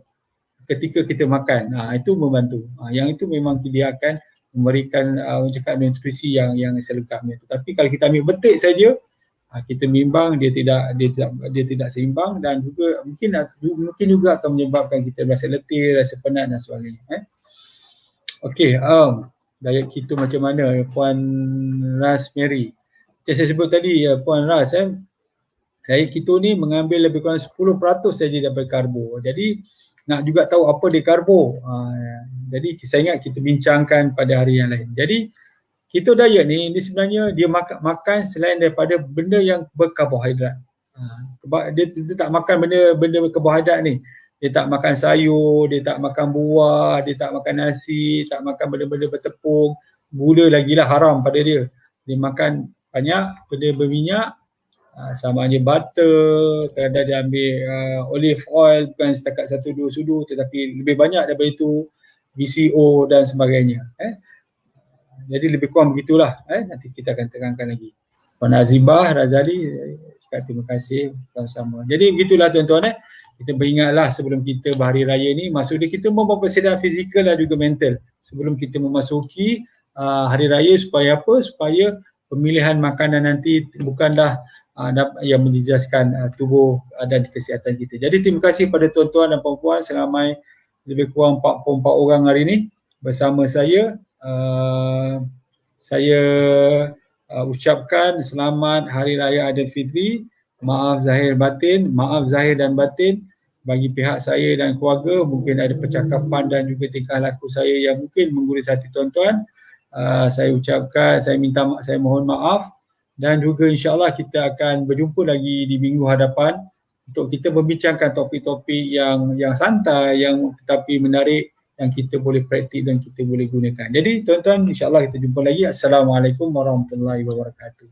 ketika kita makan. Itu membantu. Yang itu memang dia akan memberikan cakap nutrisi yang selengkapnya. Tetapi kalau kita ambil betik saja, kita bimbang dia tidak seimbang dan juga mungkin juga akan menyebabkan kita rasa letih, rasa penat dan sebagainya. Okey, diet keto macam mana Puan Rosemary? Macam saya sebut tadi Puan Ras, diet keto ni mengambil lebih kurang 10% saja daripada karbo. Jadi nak juga tahu apa dia karbo. Jadi saya ingat kita bincangkan pada hari yang lain. Jadi keto diet ni sebenarnya dia makan selain daripada benda yang berkarbohidrat. Dia tak makan benda berkarbohidrat ni. Dia tak makan sayur, dia tak makan buah, dia tak makan nasi, tak makan benda-benda bertepung, gula lagilah haram pada dia. Dia makan banyak benda berminyak, sama ada butter, kadang dia ambil olive oil, bukan setakat 1-2 sudu tetapi lebih banyak daripada itu, VCO dan sebagainya. Jadi lebih kurang begitulah. Nanti kita akan terangkan lagi. Puan Azibah Razali, cakap terima kasih sama-sama. Jadi begitulah tuan-tuan. Kita beringatlah sebelum kita berhari raya ni, maksud dia kita mempersiapkan fizikal dan juga mental sebelum kita memasuki hari raya supaya apa? Supaya pemilihan makanan nanti bukanlah yang menjejaskan tubuh dan kesihatan kita. Jadi terima kasih pada tuan-tuan dan puan-puan seramai lebih kurang 44 orang hari ini bersama saya. Saya ucapkan selamat Hari Raya Aidilfitri. Maaf zahir dan batin bagi pihak saya dan keluarga. Mungkin ada percakapan dan juga tingkah laku saya yang mungkin menggurui hati tuan-tuan. Saya ucapkan, saya mohon maaf dan juga insyaAllah kita akan berjumpa lagi di minggu hadapan untuk kita membincangkan topik-topik yang santai yang tetapi menarik yang kita boleh praktik dan kita boleh gunakan. Jadi tuan-tuan insyaAllah kita jumpa lagi. Assalamualaikum warahmatullahi wabarakatuh.